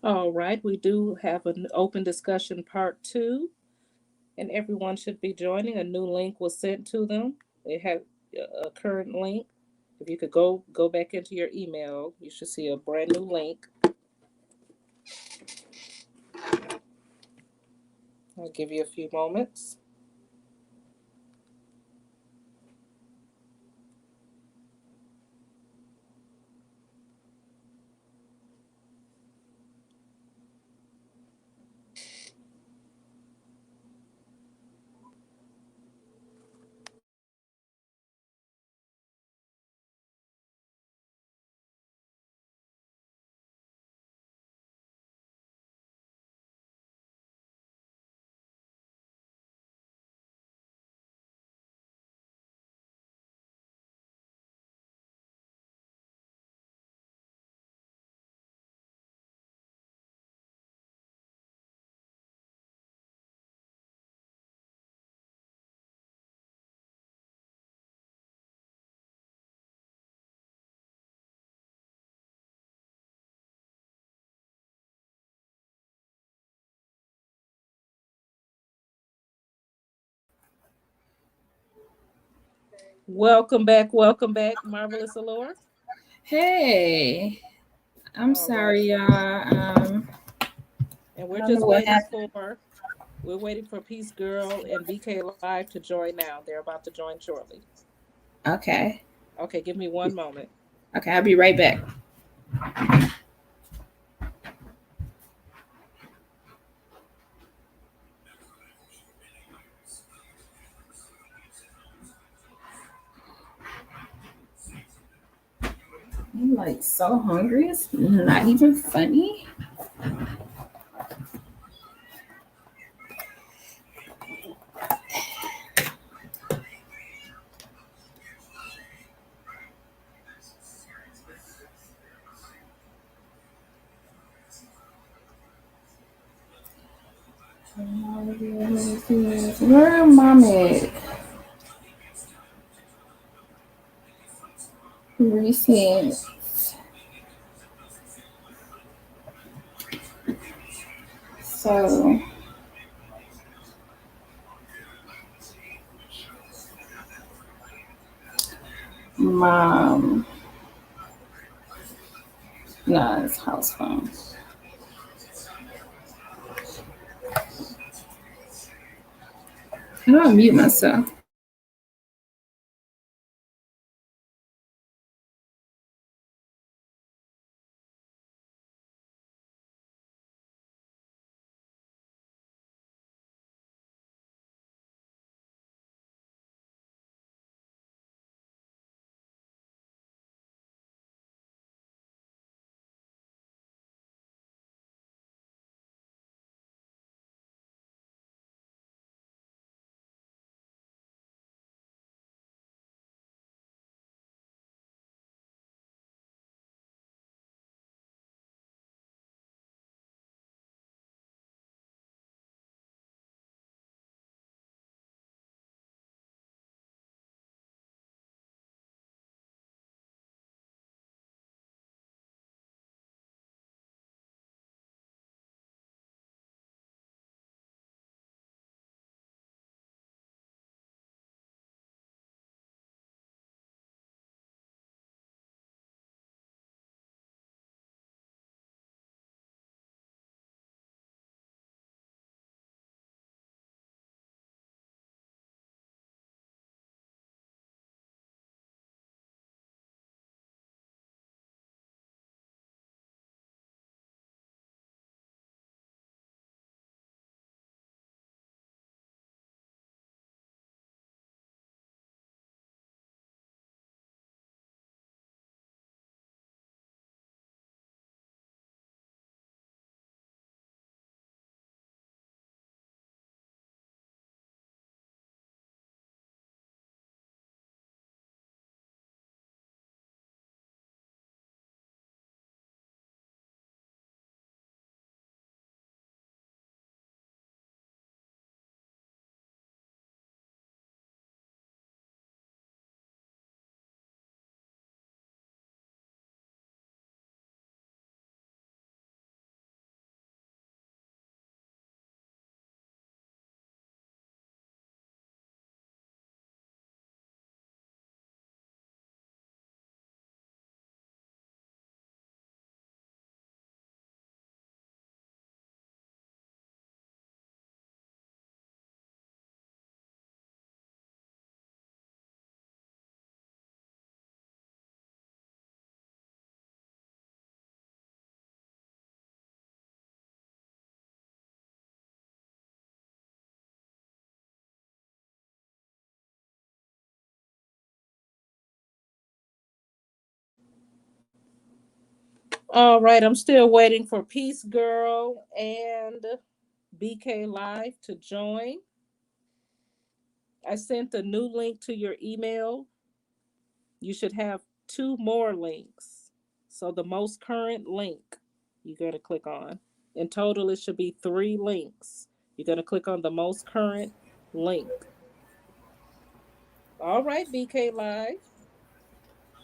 All right, we do have an open discussion part two, and everyone should be joining. A new link was sent to them. They have a current link. If you could go back into your email, you should see a brand new link. I'll give you a few moments. Welcome back, Marvelous Allure. Hey, I'm All right, sorry, y'all. and I don't know what happened. we're waiting for Peace Girl and BK Live to join now. They're about to join shortly. Okay, Okay, give me one moment. okay, I'll be right back. I'm like so hungry. It's not even funny. Where mom at? Recent. So, mom. Nah, it's house phone. How do I mute myself? All right, I'm still waiting for Peace Girl and BK Live to join. I sent a new link to your email. You should have two more links. So the most current link you're going to click on. In total, it should be 3 links. You're going to click on the most current link. All right, BK Live.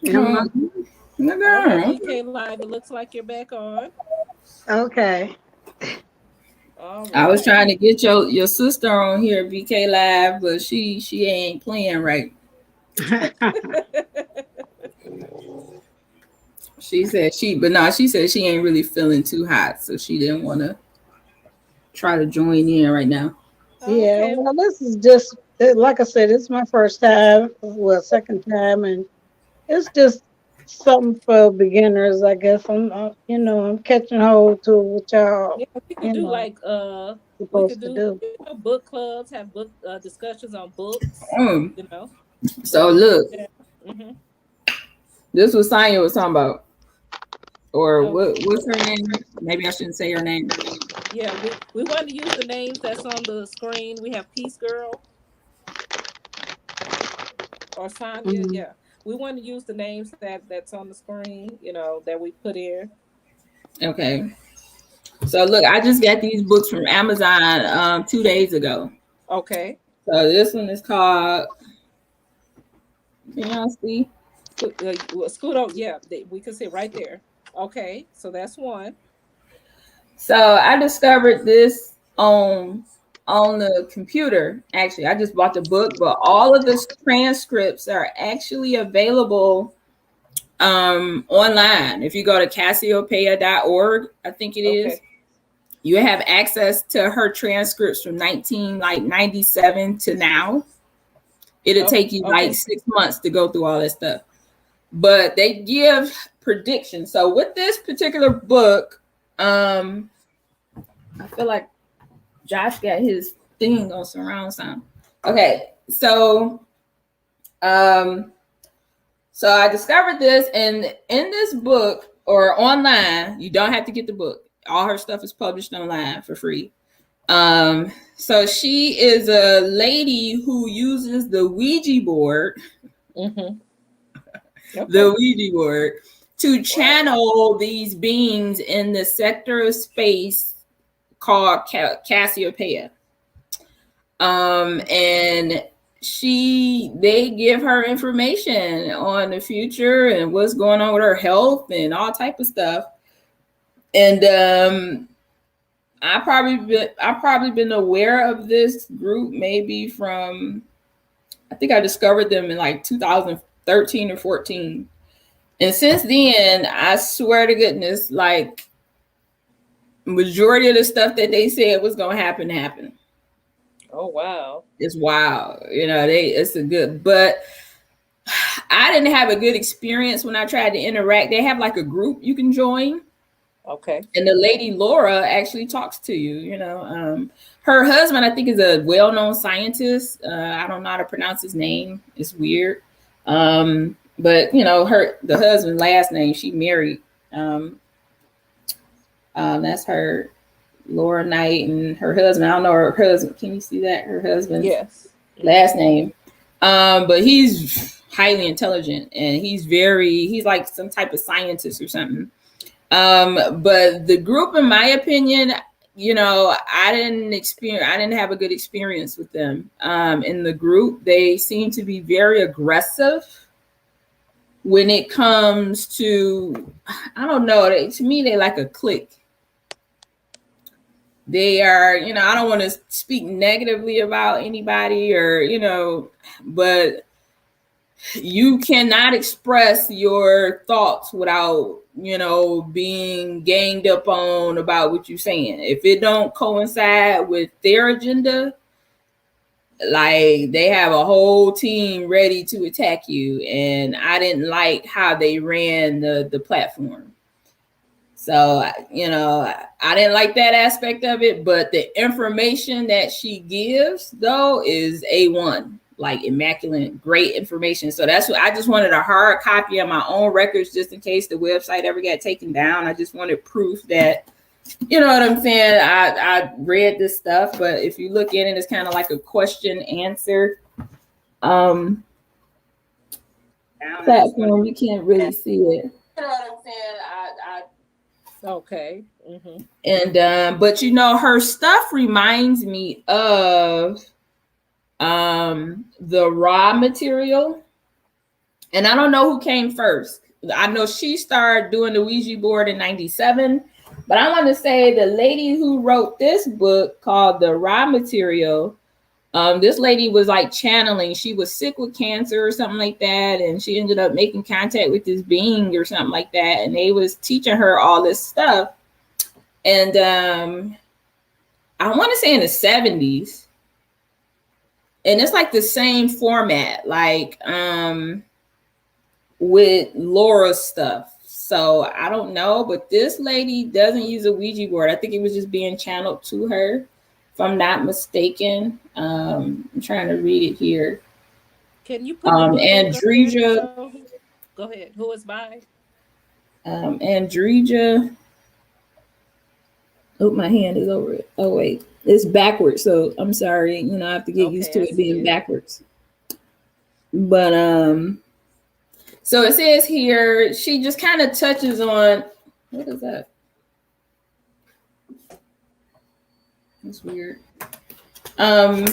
Am All right, I- BK Live. It looks like you're back on. Okay. All I was right. trying to get your sister on here, BK Live, but she ain't playing right. She said she said she ain't really feeling too hot, so she didn't want to try to join in right now. Yeah, Okay. well, this is just like I said, it's my first time, well, second time, and it's just something for beginners, I guess. I'm catching hold to what y'all, Yeah, we could do like we could supposed to do do. book clubs, have book discussions on books. Mm. You know, so So we could do look, that. Mm-hmm. this was Sonya was talking about, or Oh, what's her name? Maybe I shouldn't say her name. yeah, we want to use the names that's on the screen. We have Peace Girl or Sonya. Mhm. Yeah, we want to use the names that's on the screen. You know that we put in. Okay. So look, I just got these books from Amazon 2 days ago. Okay. So this one is called. Can y'all see? Scoot over. Yeah, we can see right there. Okay, so that's one. So I discovered this on the computer. Actually, I just bought the book, but all of the transcripts are actually available online. If you go to Cassiopeia.org, I think it is, Okay. you have access to her transcripts from 1997 to now. It'll Oh, take you like okay. 6 months to go through all that stuff. But they give predictions. So with this particular book, I feel like Josh got his thing on surround sound. Okay, so so I discovered this, and in this book or online, you don't have to get the book. All her stuff is published online for free. So she is a lady who uses the Ouija board, Mm-hmm. Okay. the Ouija board, to channel these beings in the sector of space called Cassiopeia. And they give her information on the future and what's going on with her health and all type of stuff. And I've probably been aware of this group maybe from, I think I discovered them in like 2013 or 14. And since then, I swear to goodness, like majority of the stuff that they said was gonna happen happened. Oh wow. It's wild. It's a good, but I didn't have a good experience when I tried to interact. They have like a group you can join. Okay. And the lady Laura actually talks to you. Her husband, I think, is a well-known scientist. I don't know how to pronounce his name. It's weird. But the husband last name, she married. That's her, Laura Knight, and her husband. I don't know her husband. Can you see that? Her husband's Yes. last name. But he's highly intelligent, and he's like some type of scientist or something. But the group, in my opinion, I didn't have a good experience with them. In the group, they seem to be very aggressive when it comes to, I don't know, to me, they like a clique. They are, I don't want to speak negatively about anybody but you cannot express your thoughts without, being ganged up on about what you're saying. If it don't coincide with their agenda, like they have a whole team ready to attack you. And I didn't like how they ran the platform. So, I didn't like that aspect of it, but the information that she gives though is A1. like immaculate, great information. So that's what I just wanted, a hard copy of my own records, just in case the website ever got taken down. I just wanted proof that, you know what I'm saying, I read this stuff. But if you look in it, it's kind of like a question answer platform. You can't really see it. You know what I'm saying? Okay. Mm-hmm. And but you know, her stuff reminds me of the Raw material. And I don't know who came first. I know she started doing the Ouija board in 97, but I want to say the lady who wrote this book called The Raw Material, this lady was like channeling. She was sick with cancer or something like that, and she ended up making contact with this being or something like that, and they was teaching her all this stuff. And I want to say in the 70s, and it's like the same format, like with Laura's stuff. So I don't know, but this lady doesn't use a Ouija board. I think it was just being channeled to her, if I'm not mistaken. I'm trying to read it here. Can you put Andreja? Go ahead. Who is by? Andreja. Oh, my hand is over it. Oh wait, it's backwards. So I'm sorry. You know, I have to get used to it being backwards. But so it says here, she just kind of touches on, what is that? That's weird. But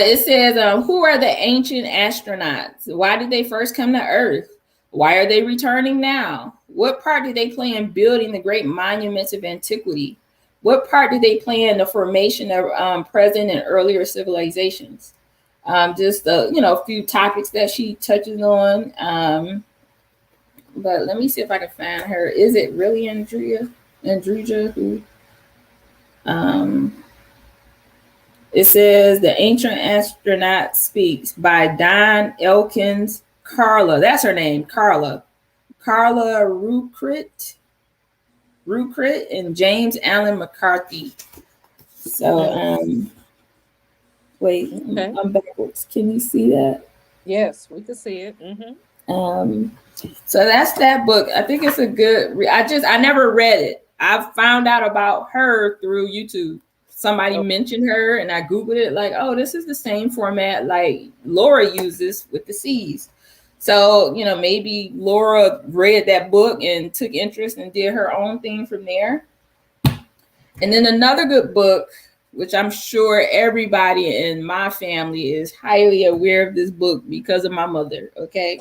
it says, who are the ancient astronauts? Why did they first come to Earth? Why are they returning now? What part did they play in building the great monuments of antiquity? What part did they play in the formation of present and earlier civilizations? Just a few topics that she touches on. But let me see if I can find her. Is it really Andreja who? It says The Ancient Astronaut Speaks by Don Elkins Carla. That's her name, Carla Rucrit and James Allen McCarthy. So wait, okay. I'm backwards. Can you see that? Yes, we can see it. Mm-hmm. So that's that book. I think it's a good I never read it. I found out about her through YouTube. Somebody mentioned her and I Googled it, like, oh, this is the same format like Laura uses with the C's. So, maybe Laura read that book and took interest and did her own thing from there. And then another good book, which I'm sure everybody in my family is highly aware of this book because of my mother, okay?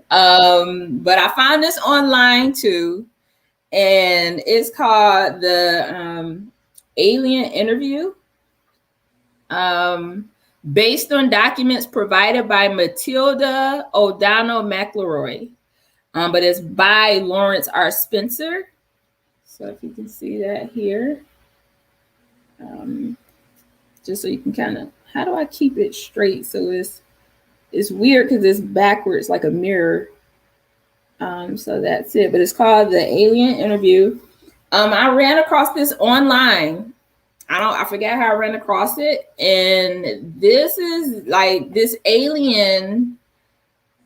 But I found this online too, and it's called The Alien Interview. Based on documents provided by Matilda O'Donnell McElroy, but it's by Lawrence R. Spencer. So if you can see that here, just so you can kind of, how do I keep it straight? So it's weird because it's backwards like a mirror. So that's it, but it's called The Alien Interview. I ran across this online. I forget how I ran across it. And this is like this alien,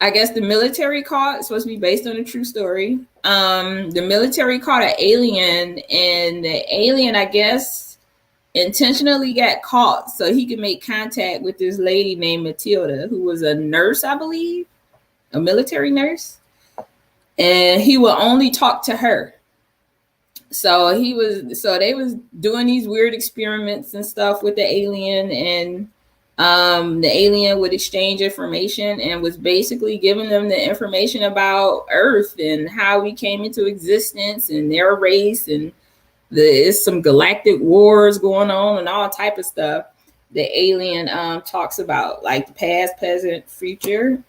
I guess the military caught, it's supposed to be based on a true story. The military caught an alien, and the alien, I guess, intentionally got caught so he could make contact with this lady named Matilda, who was a nurse, I believe, a military nurse. And he would only talk to her. So they was doing these weird experiments and stuff with the alien, and the alien would exchange information and was basically giving them the information about Earth and how we came into existence and their race, and there's some galactic wars going on and all type of stuff. The alien talks about like the past, present, future.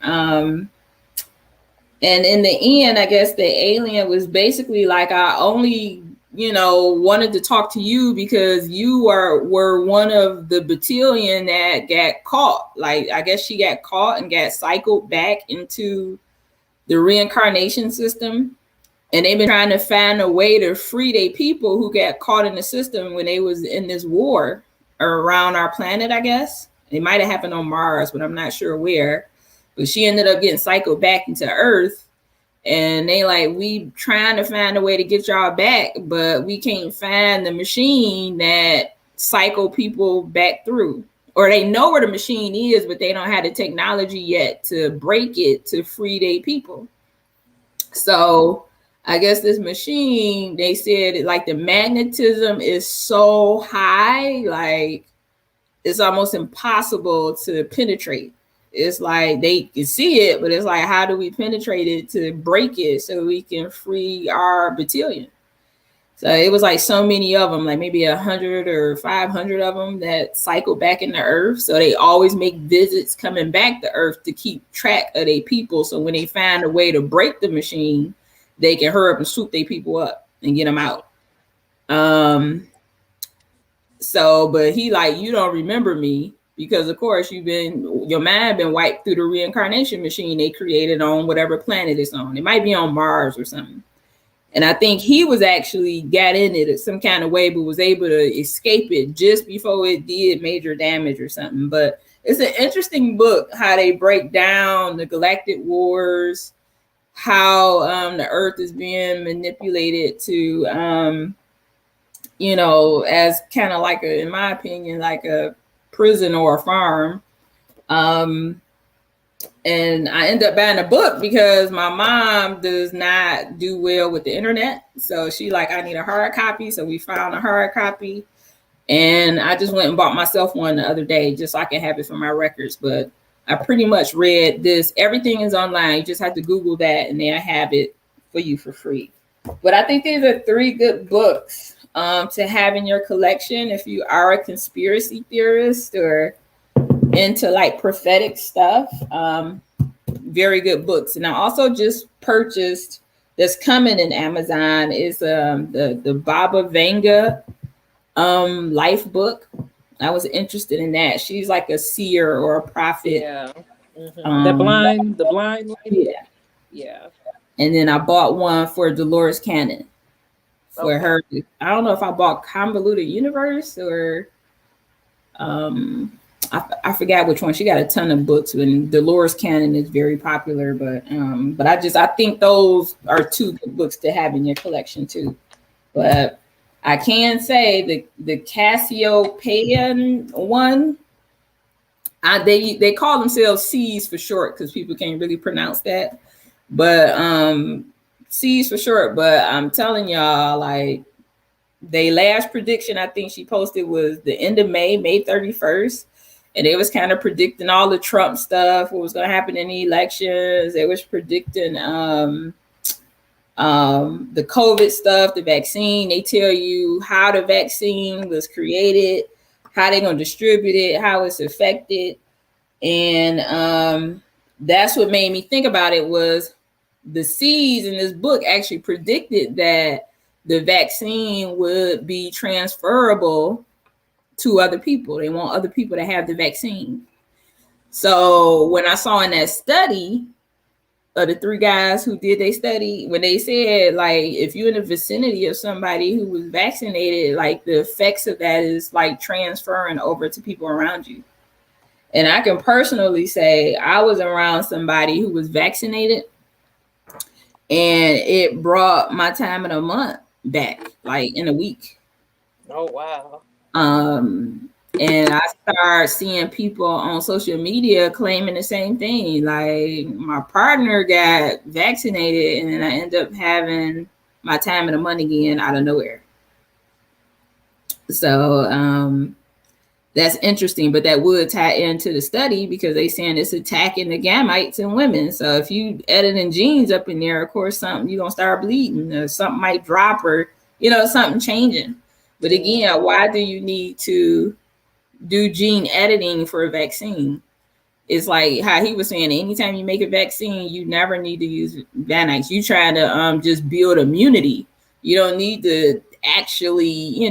And in the end, I guess the alien was basically like, I only, wanted to talk to you because you were one of the battalion that got caught. Like, I guess she got caught and got cycled back into the reincarnation system. And they've been trying to find a way to free their people who got caught in the system when they was in this war around our planet, I guess. It might have happened on Mars, but I'm not sure where. But she ended up getting cycled back into Earth. And they like, we trying to find a way to get y'all back, but we can't find the machine that cycle people back through. Or they know where the machine is, but they don't have the technology yet to break it to free their people. So I guess this machine, they said like the magnetism is so high, like it's almost impossible to penetrate. It's like they can see it, but it's like, how do we penetrate it to break it so we can free our battalion? So it was like so many of them, like maybe 100 or 500 of them that cycle back into Earth. So they always make visits coming back to Earth to keep track of their people. So when they find a way to break the machine, they can hurry up and swoop their people up and get them out. So, but he like, you don't remember me because of course your mind been wiped through the reincarnation machine they created on whatever planet it's on. It might be on Mars or something. And I think he was actually got in it some kind of way, but was able to escape it just before it did major damage or something. But it's an interesting book, how they break down the galactic wars, how the Earth is being manipulated to, you know, as kind of like in my opinion, like a prison or a farm. And I ended up buying a book because my mom does not do well with the internet. So she like, I need a hard copy. So we found a hard copy. And I just went and bought myself one the other day just so I can have it for my records. But I pretty much read this. Everything is online. You just have to Google that and then I have it for you for free. But I think these are 3 good books to have in your collection if you are a conspiracy theorist or into like prophetic stuff. Very good books. And I also just purchased, that's coming in Amazon, is the Baba Vanga life book. I was interested in that. She's like a seer or a prophet. Yeah. The blind lady. Yeah. And then I bought one for Dolores Cannon for her. I don't know if I bought Convoluted Universe or I forgot which one. She got a ton of books, and Dolores Cannon is very popular. But I think those are 2 good books to have in your collection too. But I can say the Cassiopean one, they call themselves C's for short because people can't really pronounce that. But C's for short. But I'm telling y'all, like, they last prediction I think she posted was the end of May 31st. And they was kind of predicting all the Trump stuff, what was going to happen in the elections. They was predicting the COVID stuff, the vaccine. They tell you how the vaccine was created, how they're going to distribute it, how it's affected. And that's what made me think about it was the C's in this book actually predicted that the vaccine would be transferable to other people. They want other people to have the vaccine. So when I saw in that study of the 3 guys who did their study, when they said like if you're in the vicinity of somebody who was vaccinated, like the effects of that is like transferring over to people around you. And I can personally say I was around somebody who was vaccinated and it brought my time in a month back, like in a week. Oh wow. And I started seeing people on social media claiming the same thing. Like my partner got vaccinated and then I ended up having my time and the money again out of nowhere. So that's interesting, but that would tie into the study because they saying it's attacking the gametes in women. So if you editing genes up in there, of course, you're going to start bleeding or something might drop or, something changing. But again, why do you need to do gene editing for a vaccine? It's like how he was saying, anytime you make a vaccine, you never need to use nanites. You trying to just build immunity. You don't need to actually,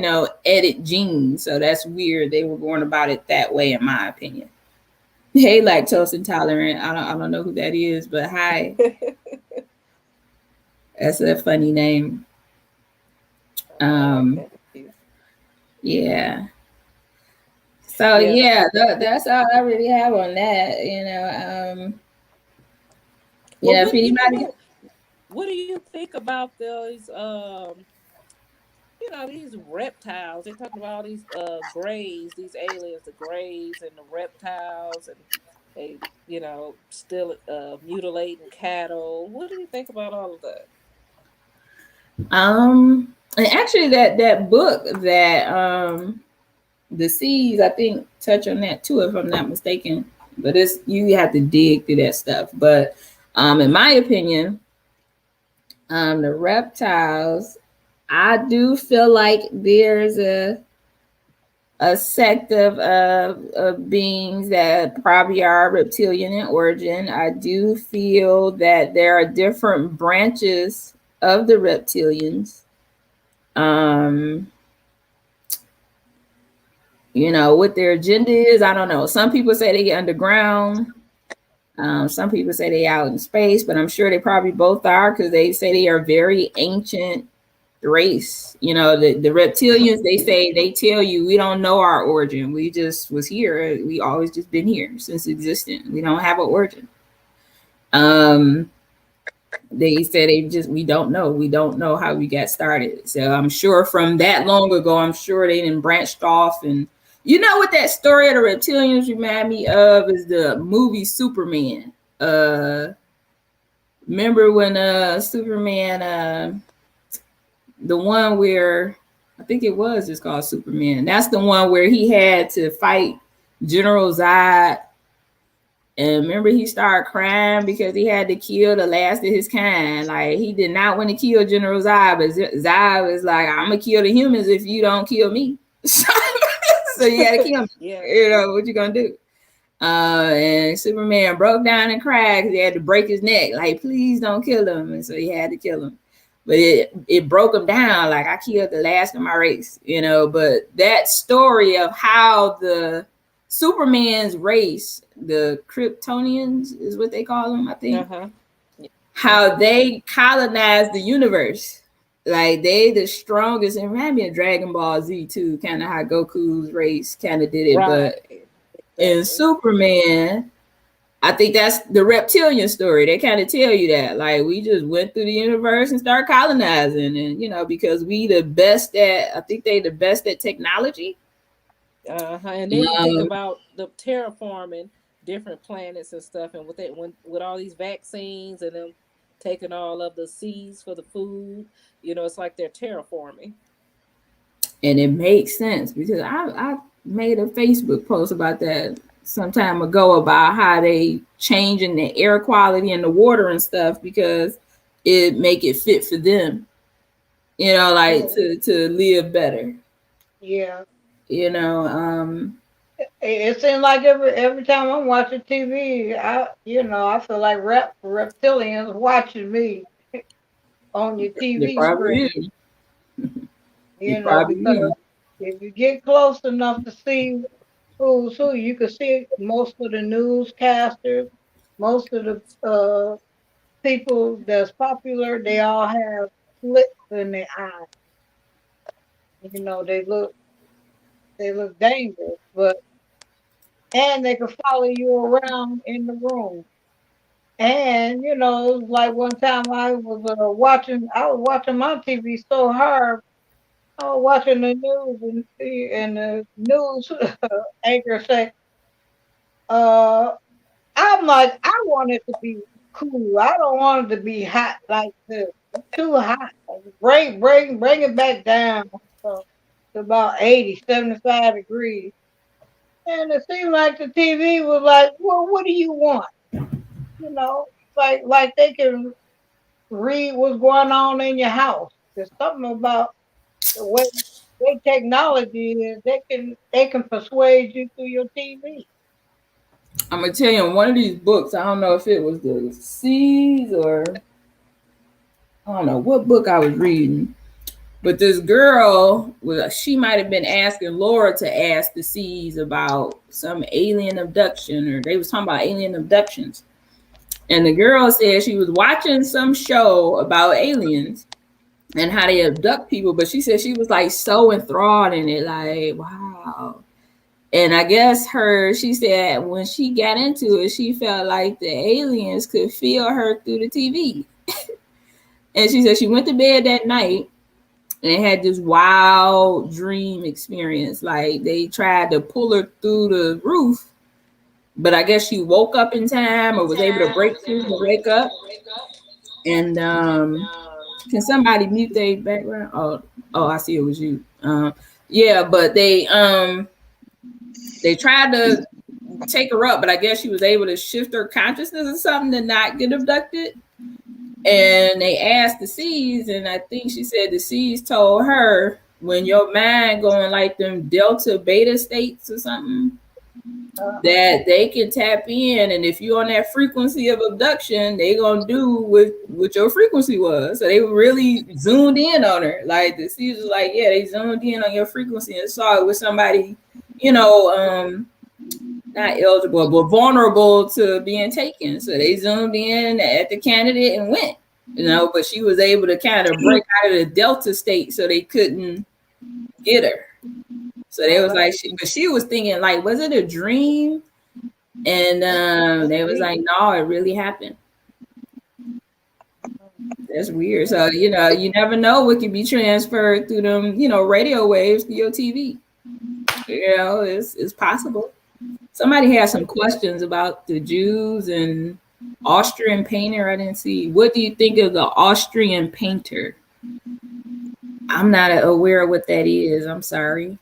edit genes. So that's weird. They were going about it that way, in my opinion. Hey, lactose intolerant. I don't know who that is, but hi. That's a funny name. Yeah. So yeah, that's all I really have on that. Well, If anybody, what do you think about those these reptiles? They're talking about all these grays, these aliens, the grays and the reptiles, and they, still mutilating cattle. What do you think about all of that? and actually that book that the seas, I think, touch on that too, if I'm not mistaken. But you have to dig through that stuff. But in my opinion, the reptiles, I do feel like there's a sect of beings that probably are reptilian in origin. I do feel that there are different branches of the reptilians. What their agenda is, I don't know. Some people say they get underground. Some people say they out in space, but I'm sure they probably both are, because they say they are very ancient race. The reptilians, they tell you, we don't know our origin. We just was here. We always just been here since existing. We don't have an origin. They said we don't know. We don't know how we got started. So I'm sure from that long ago, I'm sure they didn't branched off. And what that story of the reptilians remind me of is the movie Superman. Remember when Superman, the one where I think it was just called Superman. That's the one where he had to fight General Zod. And remember, he started crying because he had to kill the last of his kind. Like, he did not want to kill General Zod, but Zod was like, I'm going to kill the humans if you don't kill me. So you got to kill me. Yeah. What you going to do? And Superman broke down and cried because he had to break his neck. Like, please don't kill him. And so he had to kill him. But it broke him down. Like, I killed the last of my race, But that story of how the Superman's race, the Kryptonians is what they call them, I think. How they colonized the universe. Like, they the strongest. And remind me of Dragon Ball Z too, kind of how Goku's race kind of did it. Right. But in Superman, I think that's the reptilian story. They kind of tell you that, like, we just went through the universe and started colonizing, and because we the best I think they the best at technology. And then you think about the terraforming different planets and stuff, and with all these vaccines and them taking all of the seeds for the food, it's like they're terraforming. And it makes sense, because I made a Facebook post about that some time ago, about how they changing the air quality and the water and stuff because it make it fit for them, to live better. Yeah. It seems like every time I'm watching TV, I feel like reptilians watching me on your TV screen. Because if you get close enough to see who's who, you can see most of the newscasters, most of the people that's popular, they all have slits in their eyes. They look dangerous, and they can follow you around in the room. And like one time I was watching my TV so hard. I was watching the news, and the news anchor said, I'm like, I want it to be cool. I don't want it to be hot like this. It's too hot. Bring it back down to about 80, 75 degrees. And it seemed like the TV was like, well, what do you want? Like they can read what's going on in your house. There's something about the way technology is. They can persuade you through your TV. I'm gonna tell you, in one of these books, I don't know if it was the Seas or I don't know what book I was reading, but this girl, she might have been asking Laura to ask the Seas about some alien abduction, or they was talking about alien abductions. And the girl said she was watching some show about aliens and how they abduct people, but she said she was like so enthralled in it, like, wow. And I guess she said when she got into it, she felt like the aliens could feel her through the TV. And she said she went to bed that night and had this wild dream experience. Like they tried to pull her through the roof, but I guess she woke up in time or was able to break through to wake up. And can somebody mute their background? Oh, I see it was you. Yeah, but they tried to take her up, but I guess she was able to shift her consciousness or something to not get abducted. And they asked the C's, and I think she said the C's told her when your mind going like them delta beta states or something, that they can tap in, and if you're on that frequency of abduction, they gonna do what your frequency was. So they really zoomed in on her. Like the C's was like, yeah, they zoomed in on your frequency and saw it with somebody, not eligible, but vulnerable to being taken. So they zoomed in at the candidate and went, but she was able to kind of break out of the delta state so they couldn't get her. So they was like, she was thinking like, was it a dream? And they was like, no, it really happened. That's weird. So, you never know what can be transferred through them, radio waves to your TV. It's possible. Somebody had some questions about the Jews and Austrian painter. I didn't see. What do you think of the Austrian painter? I'm not aware of what that is. I'm sorry.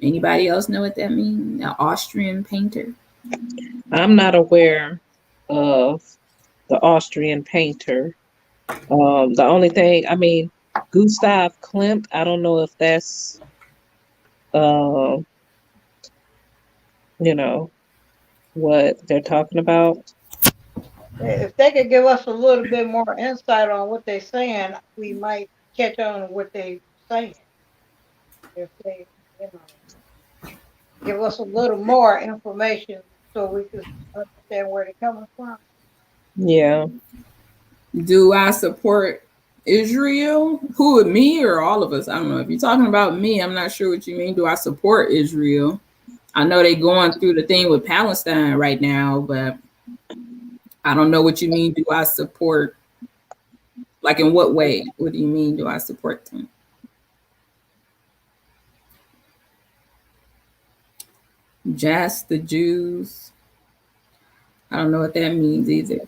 Anybody else know what that means? The Austrian painter? I'm not aware of the Austrian painter. The only thing, Gustav Klimt, I don't know if that's, what they're talking about. If they could give us a little bit more insight on what they're saying, we might catch on to what they're saying. If they, give us a little more information so we can understand where they're coming from. Yeah. Do I support Israel? Who, me or all of us? I don't know. If you're talking about me, I'm not sure what you mean. Do I support Israel? I know they're going through the thing with Palestine right now, but I don't know what you mean. Do I support? Like in what way? What do you mean? Do I support them? Just the Jews. I don't know what that means either.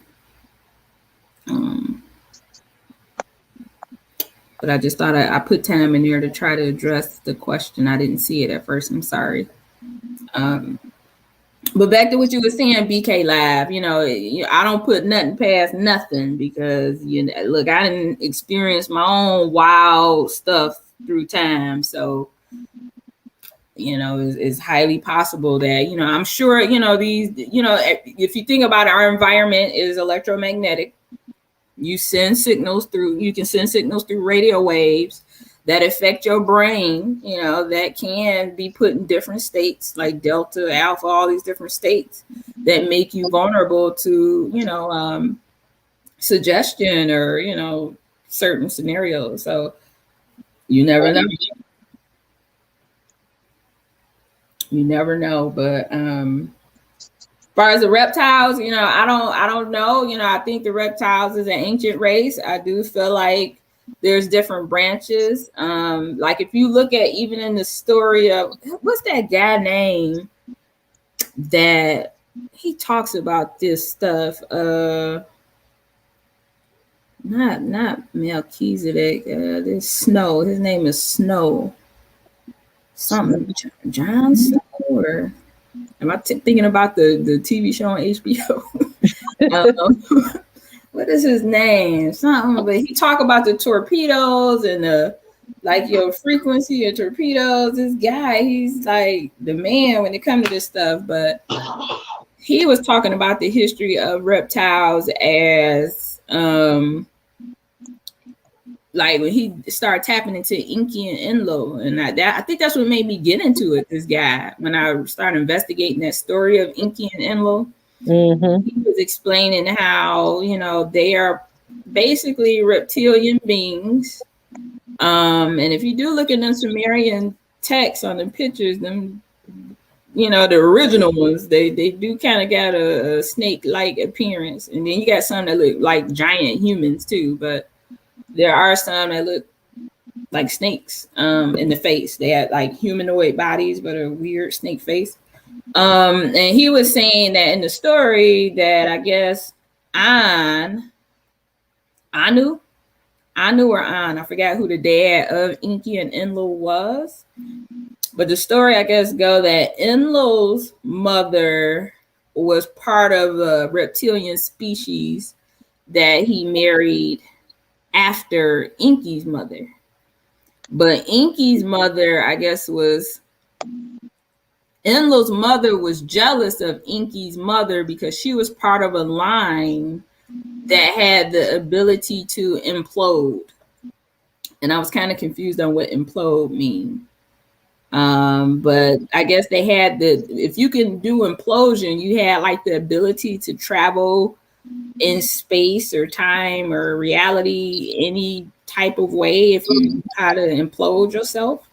But I just thought I put time in there to try to address the question. I didn't see it at first. I'm sorry. But back to what you were saying, BK Live, I don't put nothing past nothing because, look, I didn't experience my own wild stuff through time. So, it's highly possible that, I'm sure, these, if you think about it, our environment is electromagnetic. You can send signals through radio waves that affect your brain, that can be put in different states like delta, alpha, all these different states that make you vulnerable to, suggestion or, certain scenarios. So you never know. You never know. But as far as the reptiles, I don't know. I think the reptiles is an ancient race. I do feel like there's different branches. Like if you look at even in the story of what's that guy name that he talks about this stuff. Not Melchizedek. There's Snow. His name is Snow. Something John Snow or. Am I thinking about the TV show on HBO? What is his name? Something, but he talk about the torpedoes and your frequency of torpedoes. This guy, he's like the man when it comes to this stuff. But he was talking about the history of reptiles as like when he started tapping into Enki and Enlil, and I think that's what made me get into it. This guy, when I started investigating that story of Enki and Enlil, he was explaining how they are basically reptilian beings. And if you do look at them Sumerian texts on the pictures, them the original ones, they do kind of got a snake-like appearance, and then you got some that look like giant humans too. But there are some that look like snakes in the face. They had like humanoid bodies, but a weird snake face. And he was saying that in the story that I guess Anu or An, I forgot who the dad of Enki and Enlil was. But the story, I guess, go that Enlil's mother was part of a reptilian species that he married after Enki's mother. But Enki's mother, I guess, Enlil's mother was jealous of Enki's mother because she was part of a line that had the ability to implode. And I was kind of confused on what implode means. But I guess they had if you can do implosion, you had like the ability to travel in space or time or reality any type of way if you knew how to implode yourself.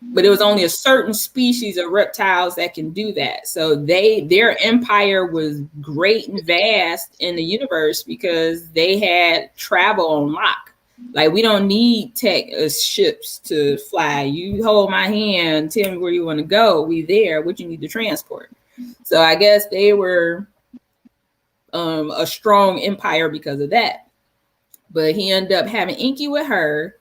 But it was only a certain species of reptiles that can do that. So their empire was great and vast in the universe because they had travel on lock. Like, we don't need tech ships to fly. You hold my hand, tell me where you want to go. We there. What you need to transport. So I guess they were a strong empire because of that. But he ended up having Enki with her.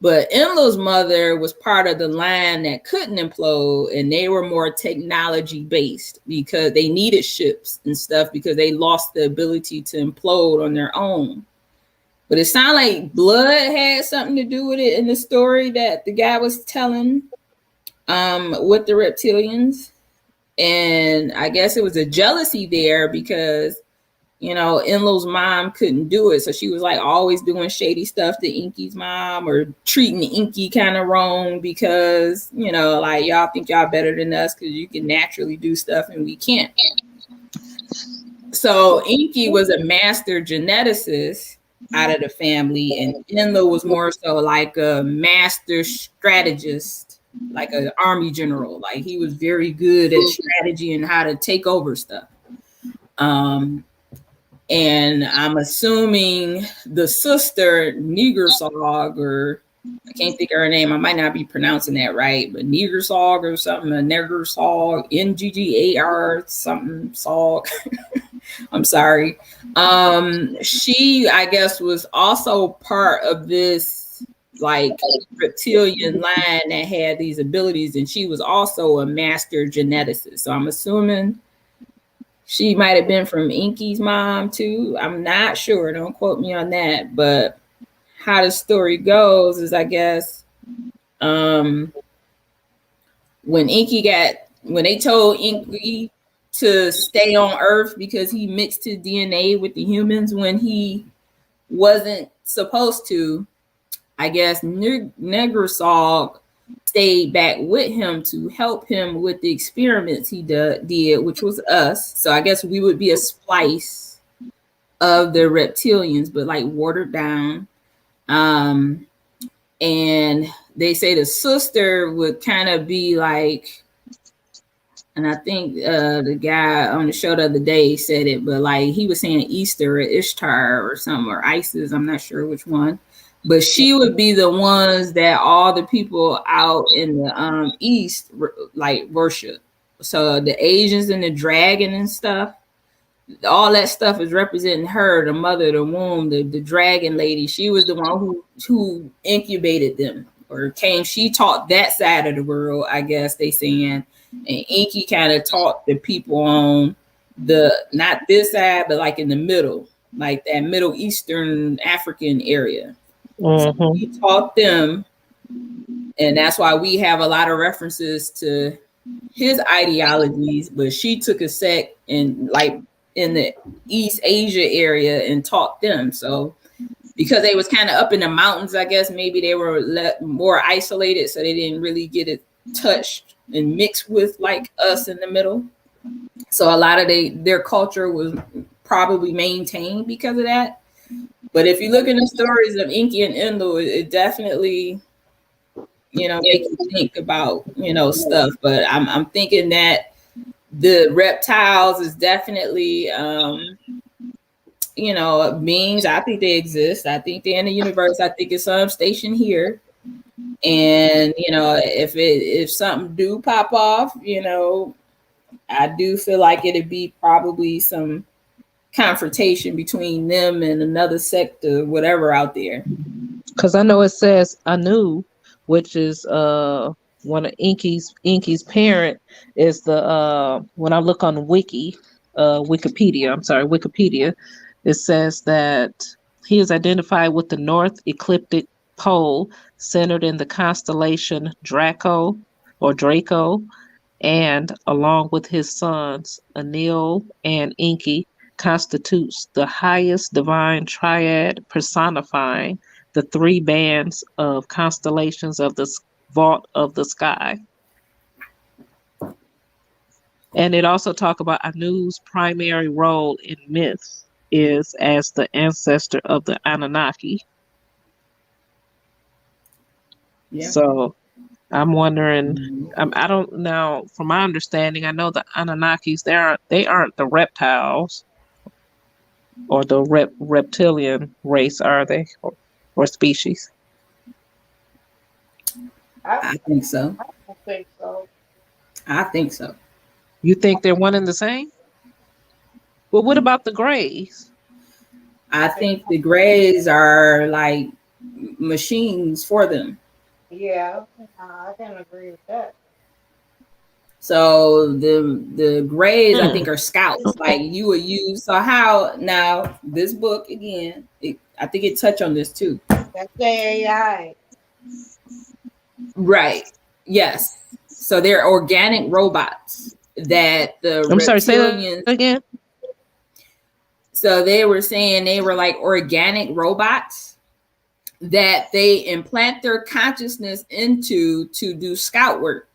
But Enlil's mother was part of the line that couldn't implode, and they were more technology based because they needed ships and stuff because they lost the ability to implode on their own. But it sounded like blood had something to do with it in the story that the guy was telling with the reptilians. And I guess it was a jealousy there because, Enlil's mom couldn't do it. So she was like always doing shady stuff to Enki's mom or treating Enki kind of wrong because, like, y'all think y'all better than us because you can naturally do stuff and we can't. So Enki was a master geneticist out of the family, and Enlil was more so like a master strategist, like an army general. Like, he was very good at strategy and how to take over stuff. And I'm assuming the sister Nigersog, or I can't think of her name, I might not be pronouncing that right, but Nigersog or something, a Negersog, Nggar something Sog. I'm sorry. She, I guess, was also part of this like reptilian line that had these abilities, and she was also a master geneticist. So I'm assuming she might have been from Enki's mom too. I'm not sure. Don't quote me on that. But how the story goes is, I guess, when they told Enki to stay on Earth because he mixed his DNA with the humans when he wasn't supposed to, I guess Negersog stayed back with him to help him with the experiments he did, which was us. So I guess we would be a splice of the reptilians, but like watered down. And they say the sister would kind of be like, and I think the guy on the show the other day said it, but like he was saying Easter or Ishtar or something, or Isis, I'm not sure which one. But she would be the ones that all the people out in the East like worship. So the Asians and the dragon and stuff, all that stuff is representing her, the mother, the womb, the dragon lady. She was the one who incubated them or came. She taught that side of the world, I guess they saying. And Enki kind of taught the people on not this side, but like in the middle, like that Middle Eastern African area. Mm-hmm. So he taught them, and that's why we have a lot of references to his ideologies. But she took a sect in the East Asia area and taught them. So because they was kind of up in the mountains, I guess maybe they were more isolated, so they didn't really get it touched and mixed with like us in the middle. So a lot of their culture was probably maintained because of that. But if you look in the stories of Enki and Enlil, it definitely, make you think about, stuff. But I'm thinking that the reptiles is definitely, beings. I think they exist. I think they're in the universe. I think it's some station here. And, if something do pop off, I do feel like it'd be probably some confrontation between them and another sector, whatever out there. Because I know it says Anu, which is one of Inky's parent is the when I look on Wikipedia, it says that he is identified with the North Ecliptic Pole, centered in the constellation Draco, and along with his sons Anil and Inky, constitutes the highest divine triad personifying the three bands of constellations of the vault of the sky. And it also talks about Anu's primary role in myths is as the ancestor of the Anunnaki. Yeah. So I'm wondering, I don't know, from my understanding, I know the Anunnakis, they aren't the reptiles or the reptilian race, are they? Or species? I think so. I think so. I think so. You think they're one and the same? Well, what about the Greys? I think the Greys are like machines for them. Yeah, I can agree with that. So the Greys, I think, are scouts. Like you would use. So how now? This book again, I think it touched on this too. That's the AI. Right. Yes. So they're organic robots that the I'm sorry, say that again. So they were saying they were like organic robots that they implant their consciousness into to do scout work.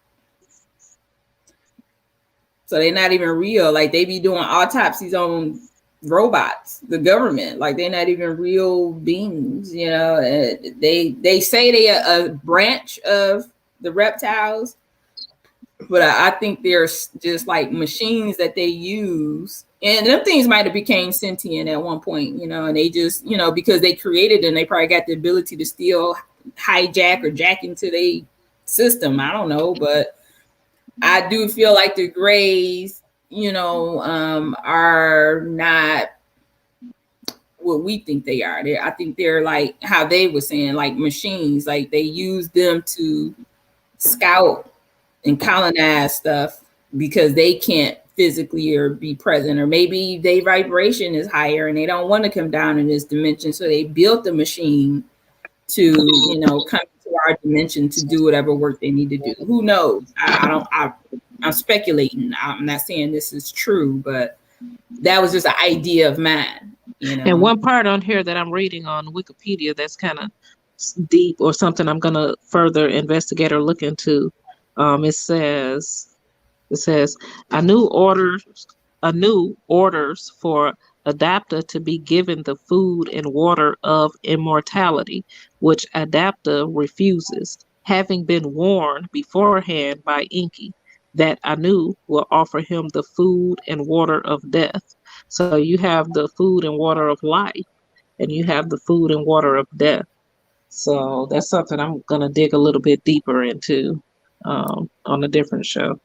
So they're not even real. Like they be doing autopsies on robots, the government. Like they're not even real beings, They say they are a branch of the reptiles, but I think they're just like machines that they use. And them things might have became sentient at one point, and they just, because they created them, they probably got the ability to steal, hijack, or jack into their system. I don't know, but I do feel like the Greys, are not what we think they are. I think they're like how they were saying, like machines, like they use them to scout and colonize stuff because they can't physically or be present, or maybe their vibration is higher and they don't want to come down in this dimension. So they built the machine to, come to our dimension to do whatever work they need to do. Who knows? I'm speculating. I'm not saying this is true, but that was just an idea of mine. And one part on here that I'm reading on Wikipedia that's kind of deep or something I'm going to further investigate or look into. It says Anu orders for Adapta to be given the food and water of immortality, which Adapta refuses, having been warned beforehand by Inky that Anu will offer him the food and water of death. So you have the food and water of life, and you have the food and water of death. So that's something I'm going to dig a little bit deeper into on a different show.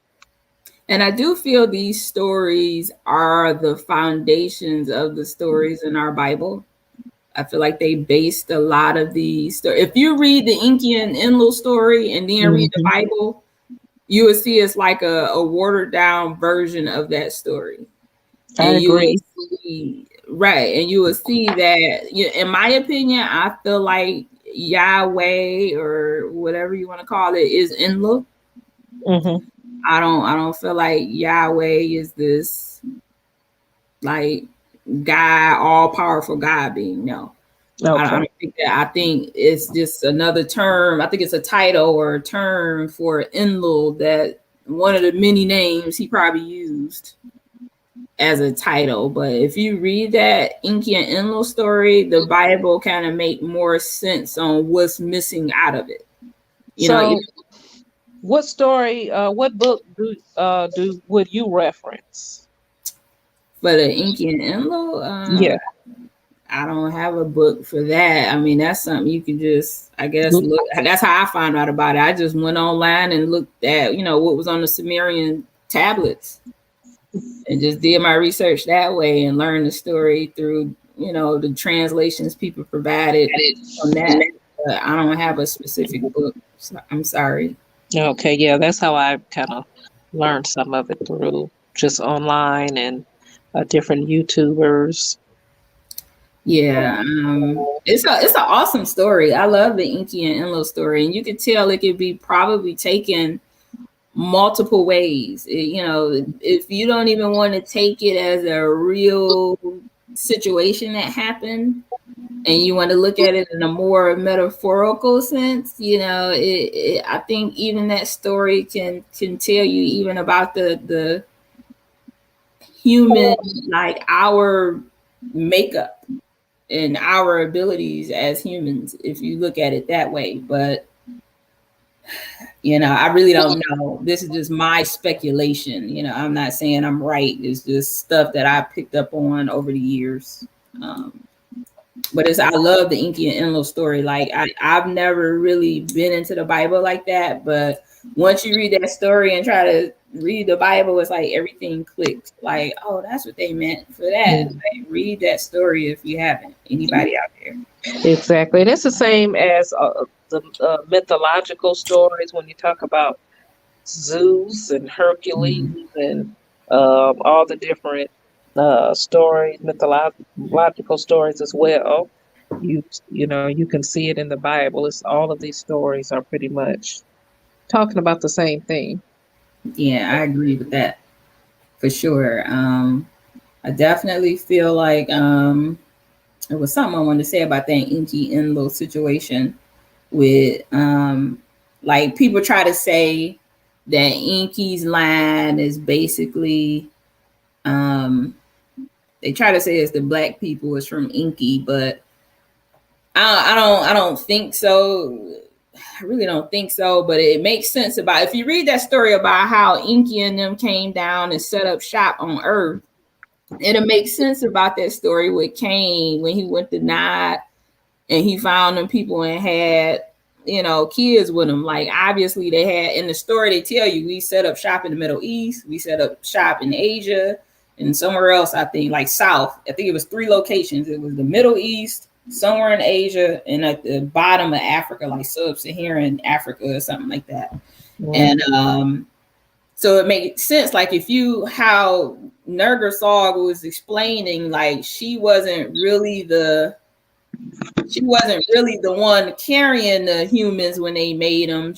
And I do feel these stories are the foundations of the stories in our Bible. I feel like they based a lot of these stories. If you read the Inky and Enlil story and then read the Bible, you will see it's like a watered down version of that story. I agree. Right. And you will see that, in my opinion, I feel like Yahweh, or whatever you want to call it, is Enlil. Mm-hmm. I don't feel like Yahweh is this like God, all powerful God being. No. Okay. I don't think that. I think it's just another term. I think it's a title or a term for Enlil, that one of the many names he probably used as a title. But if you read that Inky and Enlil story, the Bible kind of make more sense on what's missing out of it. You know, So, what story? What book do would you reference? for the Inky and Enlo, Yeah. I don't have a book for that. I mean, that's something you can just, I guess, look. That's how I found out about it. I just went online and looked at, what was on the Sumerian tablets, and just did my research that way and learned the story through, the translations people provided from that. But I don't have a specific book. So I'm sorry. Okay, yeah, that's how I kind of learned some of it through just online and different YouTubers. Yeah, it's an awesome story. I love the Inky and Enlo story, and you can tell it could be probably taken multiple ways. If you don't even want to take it as a real situation that happened, and you want to look at it in a more metaphorical sense, I think even that story can tell you even about the human, like our makeup and our abilities as humans, if you look at it that way. But I really don't know. This is just my speculation. I'm not saying I'm right. It's just stuff that I picked up on over the years. But I love the Inky and Enlo story. Like I've never really been into the Bible like that, but once you read that story and try to read the Bible, it's like everything clicks. Like, oh, that's what they meant for that. Like, read that story if you haven't. Anybody out there? Exactly, and it's the same as the mythological stories when you talk about Zeus and Hercules and all the different stories, mythological stories as well. You can see it in the Bible. It's all of these stories are pretty much talking about the same thing. Yeah, I agree with that for sure. I definitely feel like it was something I wanted to say about that Inky Enlo situation with like people try to say that Inky's line is basically they try to say it's the black people is from Inky, but I don't think so. I really don't think so, but it makes sense about if you read that story about how Inky and them came down and set up shop on Earth. It'll make sense about that story with Cain when he went to Nod and he found them people and had kids with them. Like obviously they had in the story they tell you we set up shop in the Middle East, we set up shop in Asia, and somewhere else I think like South. I think it was 3 locations. It was the Middle East, somewhere in Asia, and at the bottom of Africa, like sub-Saharan Africa or something like that. And so it makes sense, like if you how Nergal was explaining, like she wasn't really the one carrying the humans when they made them.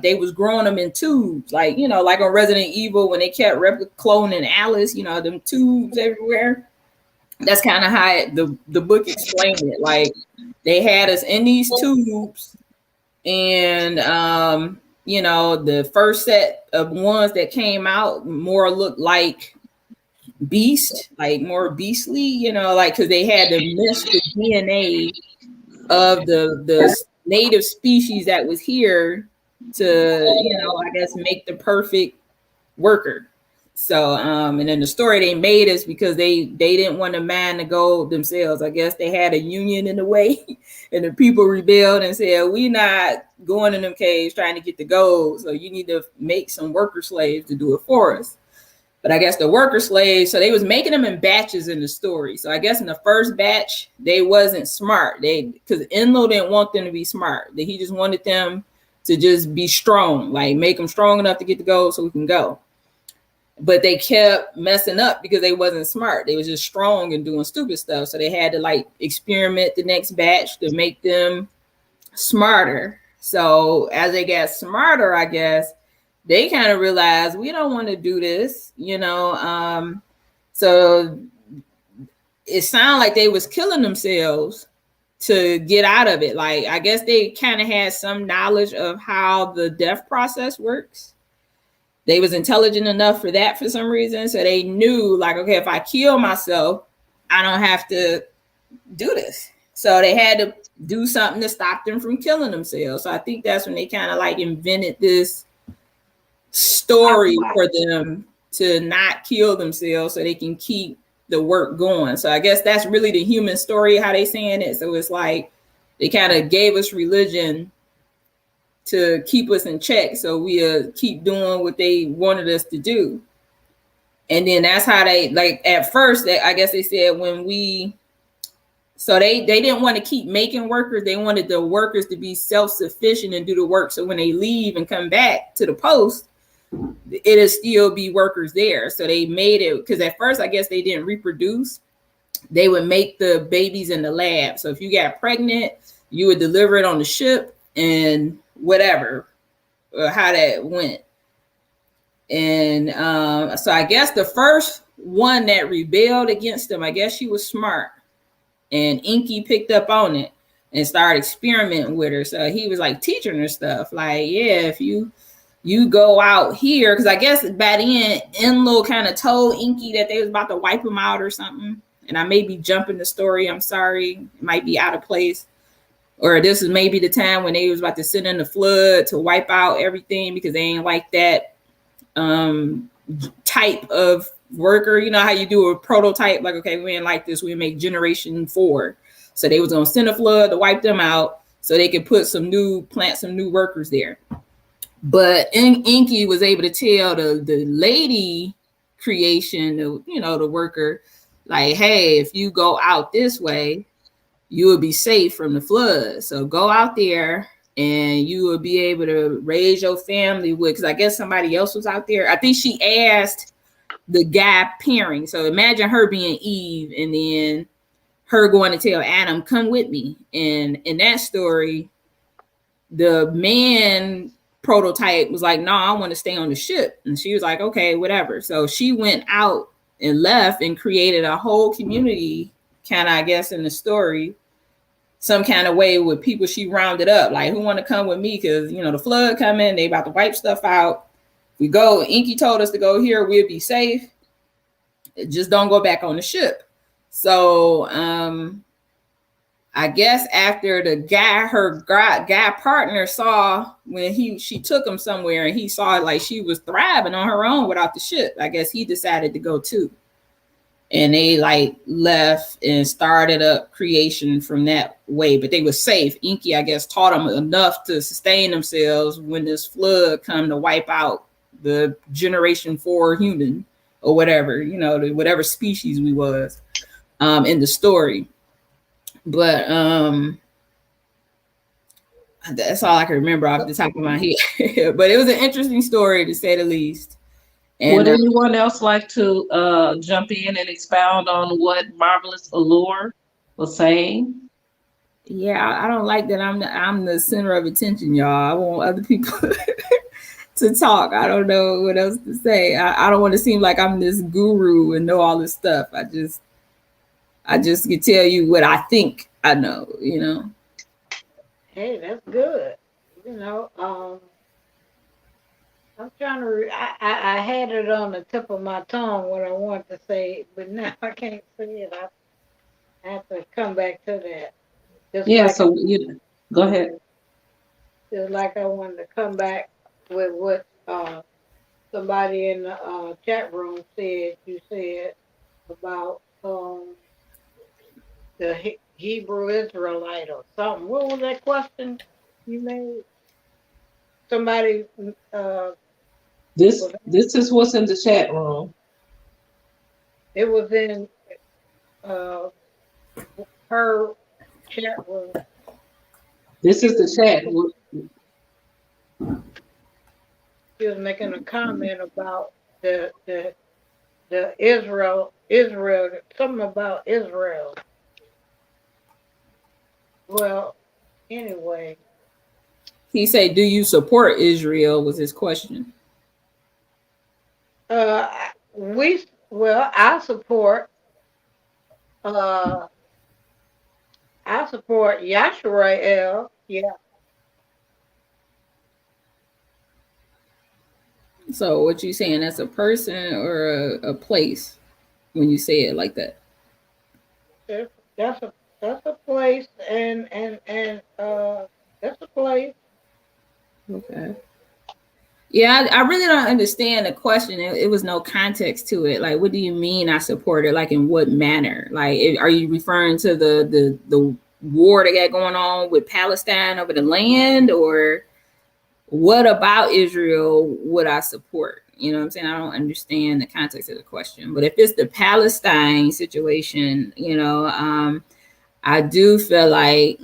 They was growing them in tubes, like like on Resident Evil when they kept cloning Alice, them tubes everywhere. That's kind of how the book explained it. Like they had us in these tubes, and the first set of ones that came out more looked like beast, like more beastly, like because they had to miss the DNA of the native species that was here to I guess make the perfect worker. So and then the story they made is because they didn't want to mine the gold themselves. I guess they had a union in the way, and the people rebelled and said, "We not going in them caves trying to get the gold. So you need to make some worker slaves to do it for us." But I guess the worker slaves, so they was making them in batches in the story. So I guess in the first batch they wasn't smart. Because Enlo didn't want them to be smart. He just wanted them to just be strong, like make them strong enough to get the gold so we can go. But they kept messing up because they wasn't smart. They was just strong and doing stupid stuff. So they had to like experiment the next batch to make them smarter. So as they got smarter, I guess, they kind of realized we don't want to do this, so it sounded like they was killing themselves to get out of it. Like, I guess they kind of had some knowledge of how the death process works. They was intelligent enough for that for some reason. So they knew like, okay, if I kill myself, I don't have to do this. So they had to do something to stop them from killing themselves. So I think that's when they kind of like invented this story for them to not kill themselves so they can keep the work going. So I guess that's really the human story, how they saying it. So it's like they kind of gave us religion to keep us in check, so we keep doing what they wanted us to do. And then that's how they, like, at first, I guess they said when we, so they didn't want to keep making workers. They wanted the workers to be self-sufficient and do the work. So when they leave and come back to the post, it'll still be workers there. So they made it, because at first, I guess they didn't reproduce. They would make the babies in the lab. So if you got pregnant, you would deliver it on the ship and whatever, how that went. And so I guess the first one that rebelled against them, I guess she was smart. And Inky picked up on it and started experimenting with her. So he was like teaching her stuff. Like, yeah, if you go out here, because I guess by then Enlil kind of told Inky that they was about to wipe him out or something. And I may be jumping the story. I'm sorry. It might be out of place. Or this is maybe the time when they was about to send in the flood to wipe out everything because they ain't like that type of worker. You know how you do a prototype, like, okay, we ain't like this, we make generation 4. So they was gonna send a flood to wipe them out so they could plant some new workers there. But Inky was able to tell the lady creation, the worker, like, hey, if you go out this way, you will be safe from the flood. So go out there and you will be able to raise your family with, because I guess somebody else was out there. I think she asked the guy pairing. So imagine her being Eve and then her going to tell Adam, come with me. And in that story, the man prototype was like, no, I want to stay on the ship. And she was like, okay, whatever. So she went out and left and created a whole community, kind of, I guess, in the story, some kind of way with people she rounded up, like, who want to come with me? Because, the flood coming, they about to wipe stuff out. We go, Inky told us to go here, we'll be safe. Just don't go back on the ship. So I guess after the guy, her guy partner saw when she took him somewhere and he saw like she was thriving on her own without the ship, I guess he decided to go too. And they like left and started up creation from that way, but they were safe. Inky, I guess, taught them enough to sustain themselves when this flood come to wipe out the generation 4 human or whatever, whatever species we was in the story. But that's all I can remember off the top of my head. But it was an interesting story, to say the least. And, would anyone else like to jump in and expound on what Marvelous Allure was saying? Yeah, I don't like that I'm the center of attention, y'all. I want other people to talk. I don't know what else to say. I don't want to seem like I'm this guru and know all this stuff. I just can tell you what I think I know, Hey, that's good. I'm trying to. I had it on the tip of my tongue what I wanted to say, but now I can't say it. I have to come back to that. So go ahead. Just like I wanted to come back with what somebody in the chat room said. You said about the Hebrew Israelite or something. What was that question you made? Somebody. This is what's in the chat room. It was in her chat room. This is the chat. She was making a comment about the Israel, something about Israel. Well, anyway. He said, do you support Israel, was his question. I support Yashrael, yeah. So what you saying, that's a person or a place when you say it like that? That's That's a place, and that's a place. Okay. Yeah, I really don't understand the question. It was no context to it. Like, what do you mean I support it? Like, in what manner? Like, are you referring to the war that got going on with Palestine over the land, or what about Israel would I support? You know what I'm saying? I don't understand the context of the question. But if it's the Palestine situation, I do feel like,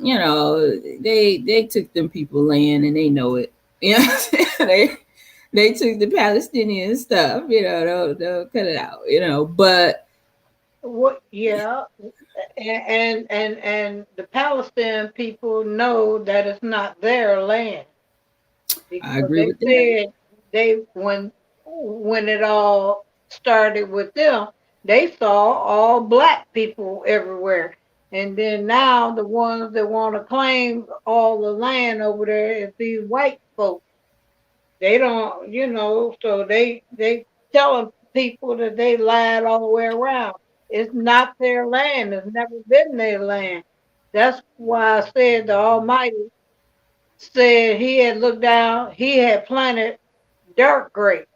they took them people land and they know it. You know, they took the Palestinian stuff, they'll cut it out, but What? Yeah, and the Palestinian people know that it's not their land I because agree they with that. said when it all started with them, they saw all black people everywhere. And then now the ones that want to claim all the land over there is these white folks. They don't, so they telling people that they lied all the way around. It's not their land. It's never been their land. That's why I said the Almighty said he had looked down, he had planted dark grapes.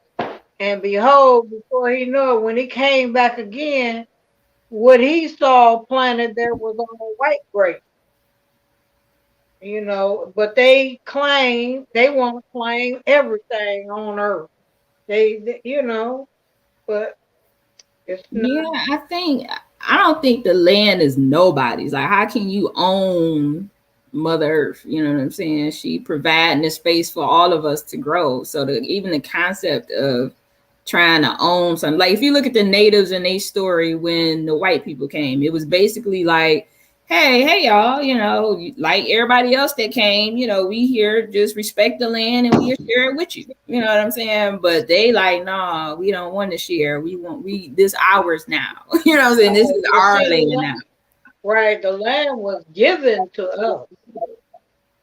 And behold, before he knew it, when he came back again, what he saw planted there was all white grapes. But they want to claim everything on earth. But it's Yeah, not. I don't think the land is nobody's. Like, how can you own Mother Earth? You know what I'm saying? She providing the space for all of us to grow. So even the concept of trying to own something, like if you look at the natives and their story when the white people came, it was basically like, hey y'all, like everybody else that came, we here, just respect the land and we'll share it with you. You know what I'm saying? But they like, nah, we don't want to share. This ours now. You know what I'm saying? This is But our see, land now. right, the land was given to us.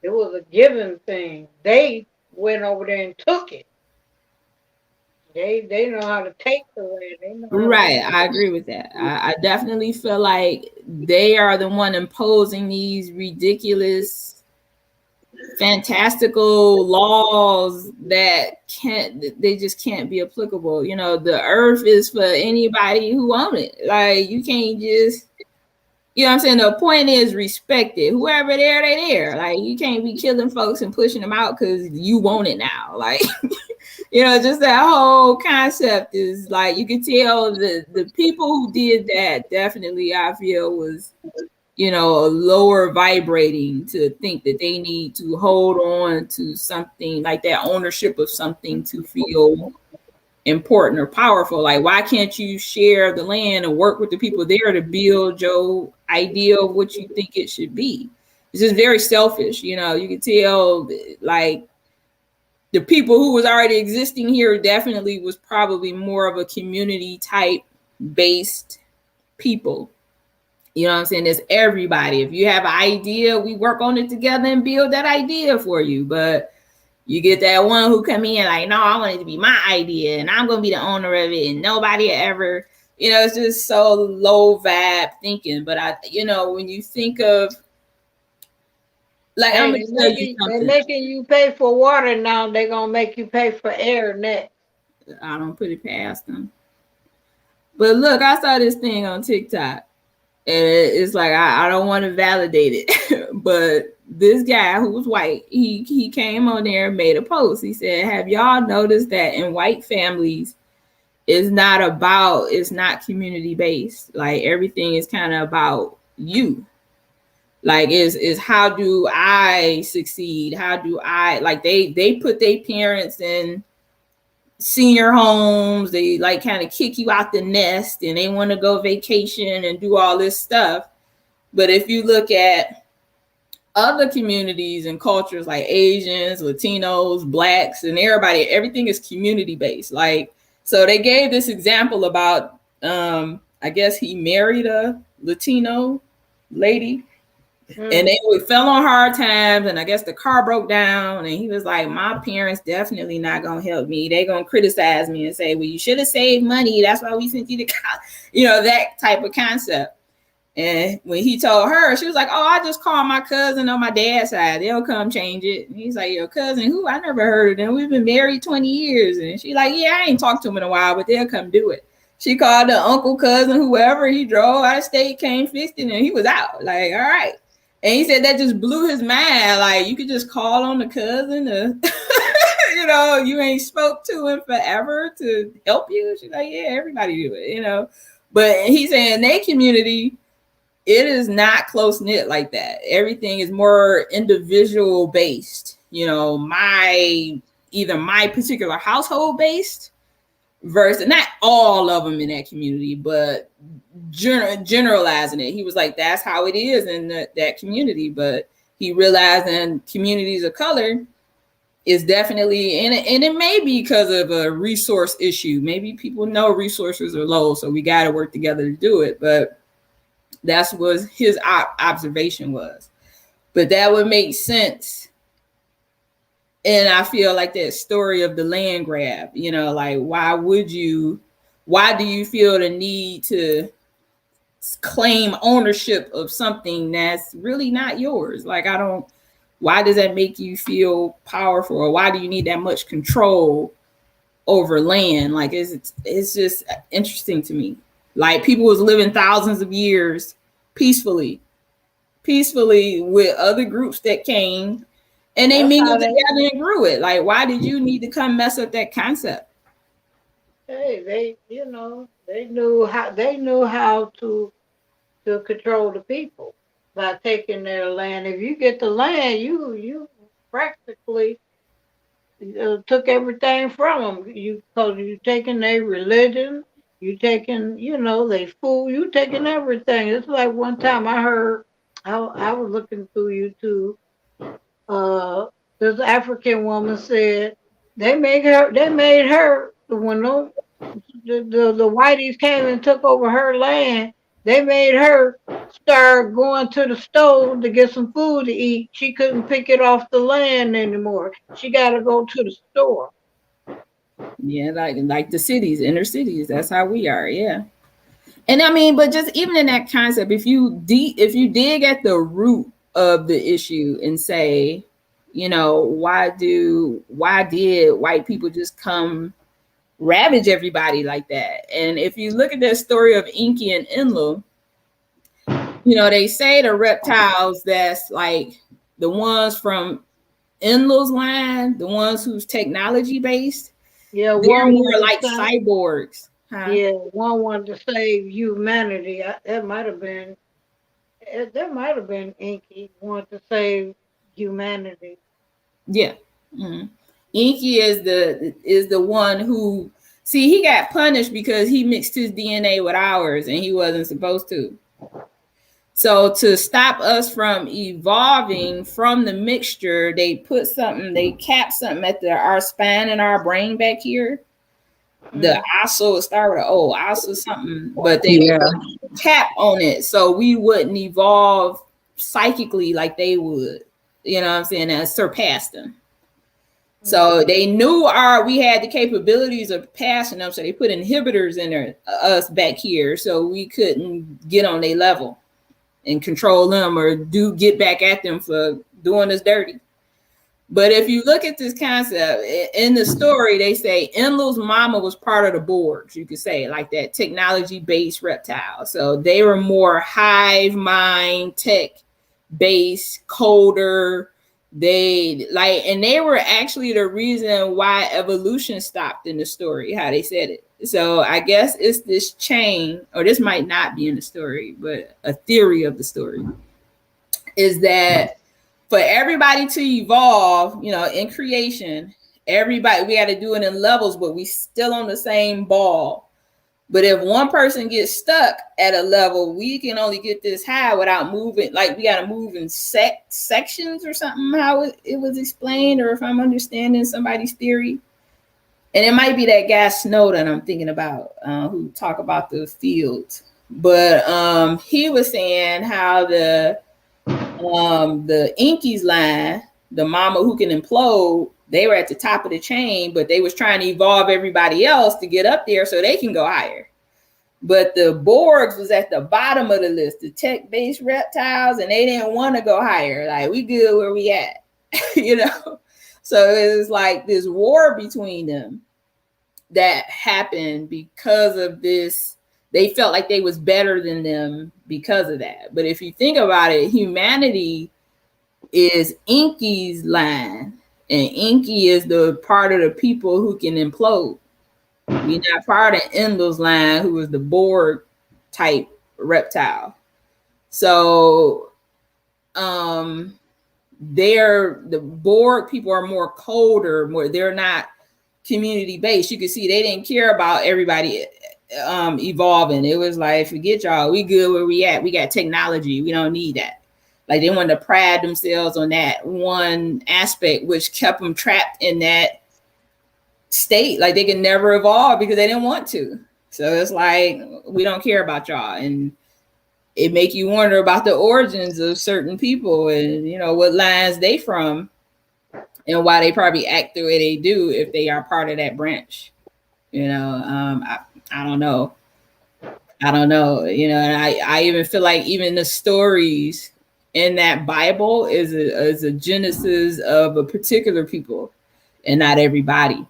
It was a given thing. They went over there and took it. They know how to take the land. They know how to. Right, I agree with that. I definitely feel like they are the one imposing these ridiculous, fantastical laws that they just can't be applicable. The earth is for anybody who own it. Like, you can't just, what I'm saying? The point is respect it. Whoever there, they there. Like, you can't be killing folks and pushing them out because you want it now. Like, just that whole concept is like, you can tell the people who did that definitely, I feel, was, lower vibrating to think that they need to hold on to something like that, ownership of something, to feel important or powerful. Like, why can't you share the land and work with the people there to build your idea of what you think it should be? It's just very selfish. You can tell, like, the people who was already existing here definitely was probably more of a community type based people. You know what I'm saying? It's everybody. If you have an idea, we work on it together and build that idea for you. But you get that one who come in like, no, I want it to be my idea and I'm going to be the owner of it and nobody ever, it's just so low vibe thinking. But when you think of, like, Hey, I'm going to tell you something. they're making you pay for water now. They're going to make you pay for air next. I don't put it past them. But look, I saw this thing on TikTok. And it's like, I don't want to validate it, but this guy who was white, he came on there and made a post. He said, have y'all noticed that in white families, it's not community based. Like, everything is kind of about you. Like, is how do I succeed? How do I, like, they put their parents in senior homes, they like kind of kick you out the nest and they want to go vacation and do all this stuff. But if you look at other communities and cultures like Asians, Latinos, Blacks, and everything is community based. Like, so they gave this example about I guess he married a Latino lady. And they fell on hard times, and I guess the car broke down, and he was like, my parents definitely not gonna help me. They gonna criticize me and say, well, you should have saved money, that's why we sent you to college. That type of concept. And when he told her, she was like, oh, I just called my cousin on my dad's side. They'll come change it. And he's like, your cousin who? I never heard of them. We've been married 20 years. And she's like, yeah, I ain't talked to him in a while, but they'll come do it. She called the uncle, cousin, whoever. He drove out of state, came, fixed it, and he was out. Like, all right. And he said that just blew his mind. Like, you could just call on the cousin to, you know, you ain't spoke to him forever to help you. She's like, yeah, everybody do it, you know. But he's saying in their community, it is not close knit like that. Everything is more individual based, you know, either my particular household based versus not all of them in that community, but generalizing it. He was like, that's how it is in that community. But he realized in communities of color is definitely, and it may be because of a resource issue. Maybe people know resources are low, so we got to work together to do it. But that's what his observation was. But that would make sense. And I feel like that story of the land grab, you know, like, why do you feel the need to claim ownership of something that's really not yours? Like, why does that make you feel powerful? Or why do you need that much control over land? Like, it's just interesting to me. Like, people was living thousands of years peacefully with other groups that came, and they mingled together and grew it. Like, why did you need to come mess up that concept? Hey, they knew how to control the people by taking their land. If you get the land, you practically took everything from them. Because you taking their religion, you taking, you know, their food, you taking everything. It's like one time I heard, I was looking through YouTube. This African woman said they made her when the whiteys came and took over her land. They made her start going to the store to get some food to eat. She couldn't pick it off the land anymore. She got to go to the store. Yeah, like the cities, inner cities. That's how we are. Yeah. And I mean, but just even in that concept, if you dig at the root of the issue and say, you know, why did white people just come ravage everybody like that? And if you look at that story of Enki and Enlil, you know, they say the reptiles that's like the ones from Enlil's line, the ones who's technology based, yeah, they're more like cyborgs. Huh? Yeah, one wanted to save humanity. That might have been Enki wanted to save humanity. Yeah. Mm-hmm. Enki is the one who, see, he got punished because he mixed his DNA with ours and he wasn't supposed to. So to stop us from evolving from the mixture, they cap something at our spine and our brain back here. The osso start with an O, osso something, but they cap on it so we wouldn't evolve psychically like they would. You know what I'm saying? And surpass them. So they knew we had the capabilities of passing them, so they put inhibitors in us back here so we couldn't get on their level and control them or get back at them for doing us dirty. But if you look at this concept in the story, they say Enlil's mama was part of the Borgs, you could say, like that technology-based reptile. So they were more hive mind, tech-based, colder. They were actually the reason why evolution stopped in the story, how they said it. So I guess it's this chain, or this might not be in the story, but a theory of the story is that for everybody to evolve, you know, in creation, we got to do it in levels, but we still on the same ball. But if one person gets stuck at a level, we can only get this high without moving. Like we got to move in sections or something, how it was explained, or if I'm understanding somebody's theory. And it might be that guy Snowden I'm thinking about, who talk about the fields. But he was saying how the Enki's line, the mama who can implode, they were at the top of the chain, but they was trying to evolve everybody else to get up there so they can go higher. But the Borgs was at the bottom of the list, the tech-based reptiles, and they didn't want to go higher. Like, we good where we at, you know? So it was like this war between them that happened because of this. They felt like they was better than them because of that. But if you think about it, humanity is Enki's line, and Enki is the part of the people who can implode. We're not part of Enlil's line, who was the Borg type reptile. So the Borg people are more colder, they're not community based. You can see they didn't care about everybody evolving. It was like, forget y'all, we good where we at. We got technology, we don't need that. Like, they wanted to pride themselves on that one aspect, which kept them trapped in that state. Like, they could never evolve because they didn't want to. So it's like, we don't care about y'all. And it make you wonder about the origins of certain people and, you know, what lines they from and why they probably act the way they do if they are part of that branch. You know, I don't know. You know, and I even feel like even the stories in that Bible is a genesis of a particular people and not everybody.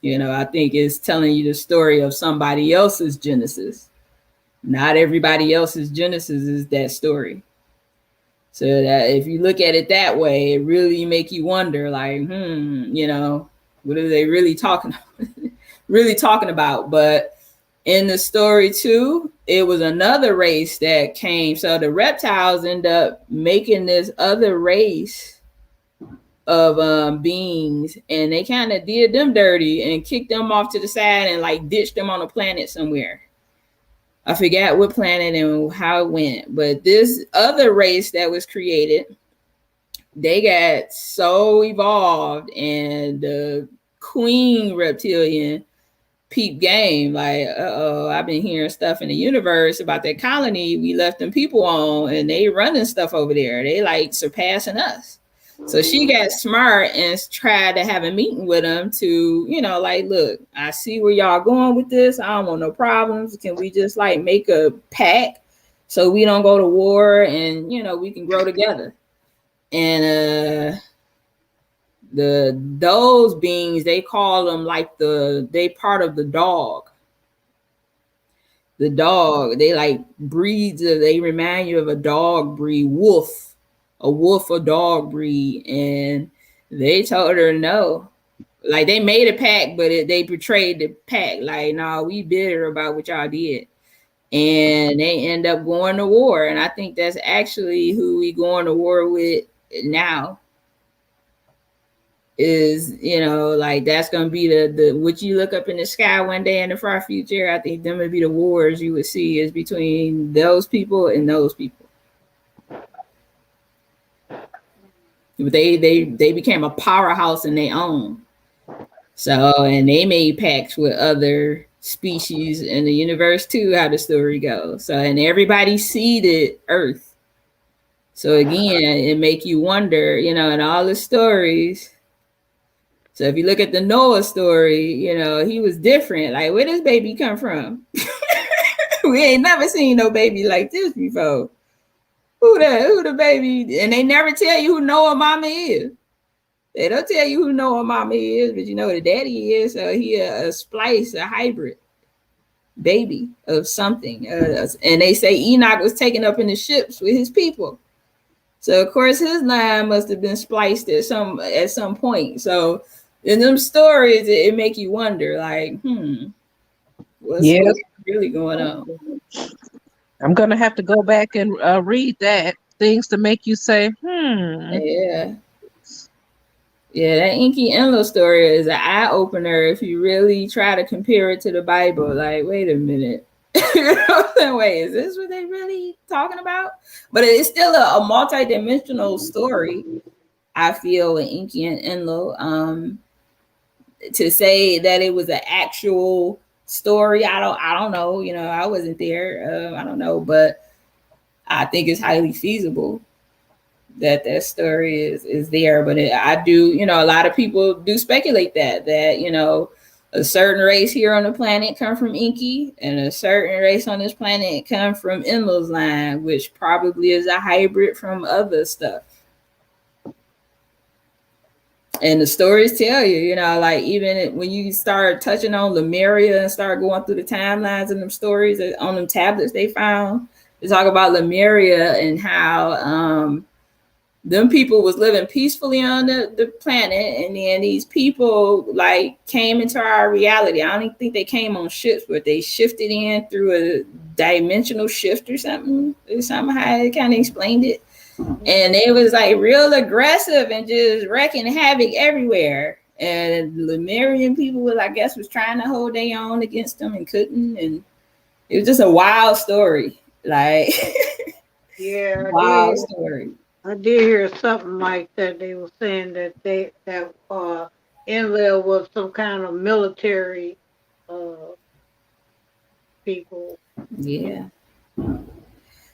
You know, I think it's telling you the story of somebody else's genesis. Not everybody else's genesis is that story. So that if you look at it that way, it really make you wonder, like, you know, what are they really talking about? But in the story too, it was another race that came. So the reptiles end up making this other race of beings, and they kind of did them dirty and kicked them off to the side and like ditched them on a planet somewhere. I forgot what planet and how it went, but this other race that was created, they got so evolved, and the queen reptilian peep game, like, I've been hearing stuff in the universe about that colony we left them people on, and they running stuff over there. They like surpassing us. So she got smart and tried to have a meeting with them to, you know, like, look, I see where y'all going with this. I don't want no problems. Can we just like make a pact so we don't go to war and, you know, we can grow together? And those beings, they call them like they part of the dog. The dog, they like breeds they remind you of a dog breed, a wolf or dog breed. And they told her no. Like, they made a pact, but they betrayed the pact. Like, no, we bitter about what y'all did. And they end up going to war. And I think that's actually who we going to war with now. Is, you know, like, that's gonna be the what you look up in the sky one day in the far future. I think them would be the wars you would see is between those people and those people. They became a powerhouse in their own. So, and they made pacts with other species in the universe too, how the story goes. So, and everybody seeded Earth. So again, it make you wonder, you know, in all the stories. So if you look at the Noah story, you know, he was different. Like, where does baby come from? We ain't never seen no baby like this before. Who the baby? And they never tell you who Noah mama is. They don't tell you who Noah mama is, but you know the daddy is. So he a splice, a hybrid baby of something. And they say Enoch was taken up in the ships with his people. So of course his line must have been spliced at some point. So in them stories, it make you wonder, like, what's really going on? I'm gonna have to go back and read that. Things to make you say, Yeah, that Enki Enlil story is an eye opener if you really try to compare it to the Bible. Like, wait a minute. You know what I'm saying? Wait, is this what they really talking about? But it's still a multi-dimensional story, I feel, with Enki and Enlil. To say that it was an actual story, I don't know. You know, I wasn't there. I don't know, but I think it's highly feasible that story is there. But I do, you know, a lot of people do speculate that, you know, a certain race here on the planet come from Inky, and a certain race on this planet come from Enlil's line, which probably is a hybrid from other stuff. And the stories tell you, you know, like even when you start touching on Lemuria and start going through the timelines and them stories on them tablets they found, they talk about Lemuria and how them people was living peacefully on the planet, and then these people like came into our reality. I don't even think they came on ships, but they shifted in through a dimensional shift or something. Somehow they kind of explained it. And it was like real aggressive and just wrecking havoc everywhere. And Lemurian people was, I guess, was trying to hold their own against them and couldn't. And it was just a wild story. Like, yeah, wild story. I did hear something like that. They were saying that Enlil was some kind of military people. Yeah.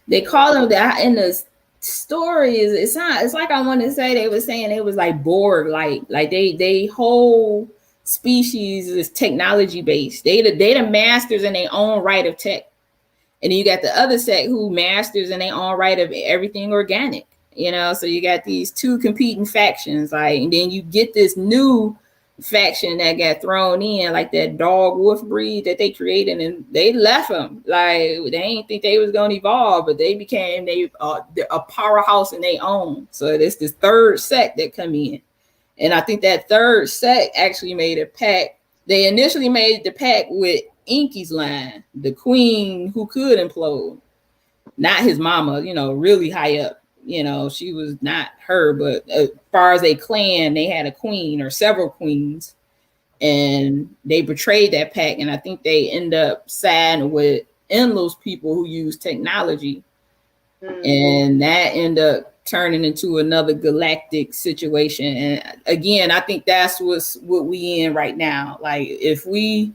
They call them that in the stories. It's not. It's like I want to say they were saying it was like Borg, like they whole species is technology based. They the masters in their own right of tech, and then you got the other sect who masters in their own right of everything organic. You know, so you got these two competing factions, like, and then you get this new faction that got thrown in, like that dog wolf breed that they created, and they left them. Like they didn't think they was gonna evolve, but they became a powerhouse in their own. So there's this third sect that come in, and I think that third sect actually made a pact. They initially made the pact with Inky's line, the queen who could implode, not his mama. You know, really high up. You know, she was not her, but as far as a clan, they had a queen or several queens, and they betrayed that pact. And I think they end up siding with Enlil's people who use technology, and that end up turning into another galactic situation. And again, I think that's what we in right now. Like if we,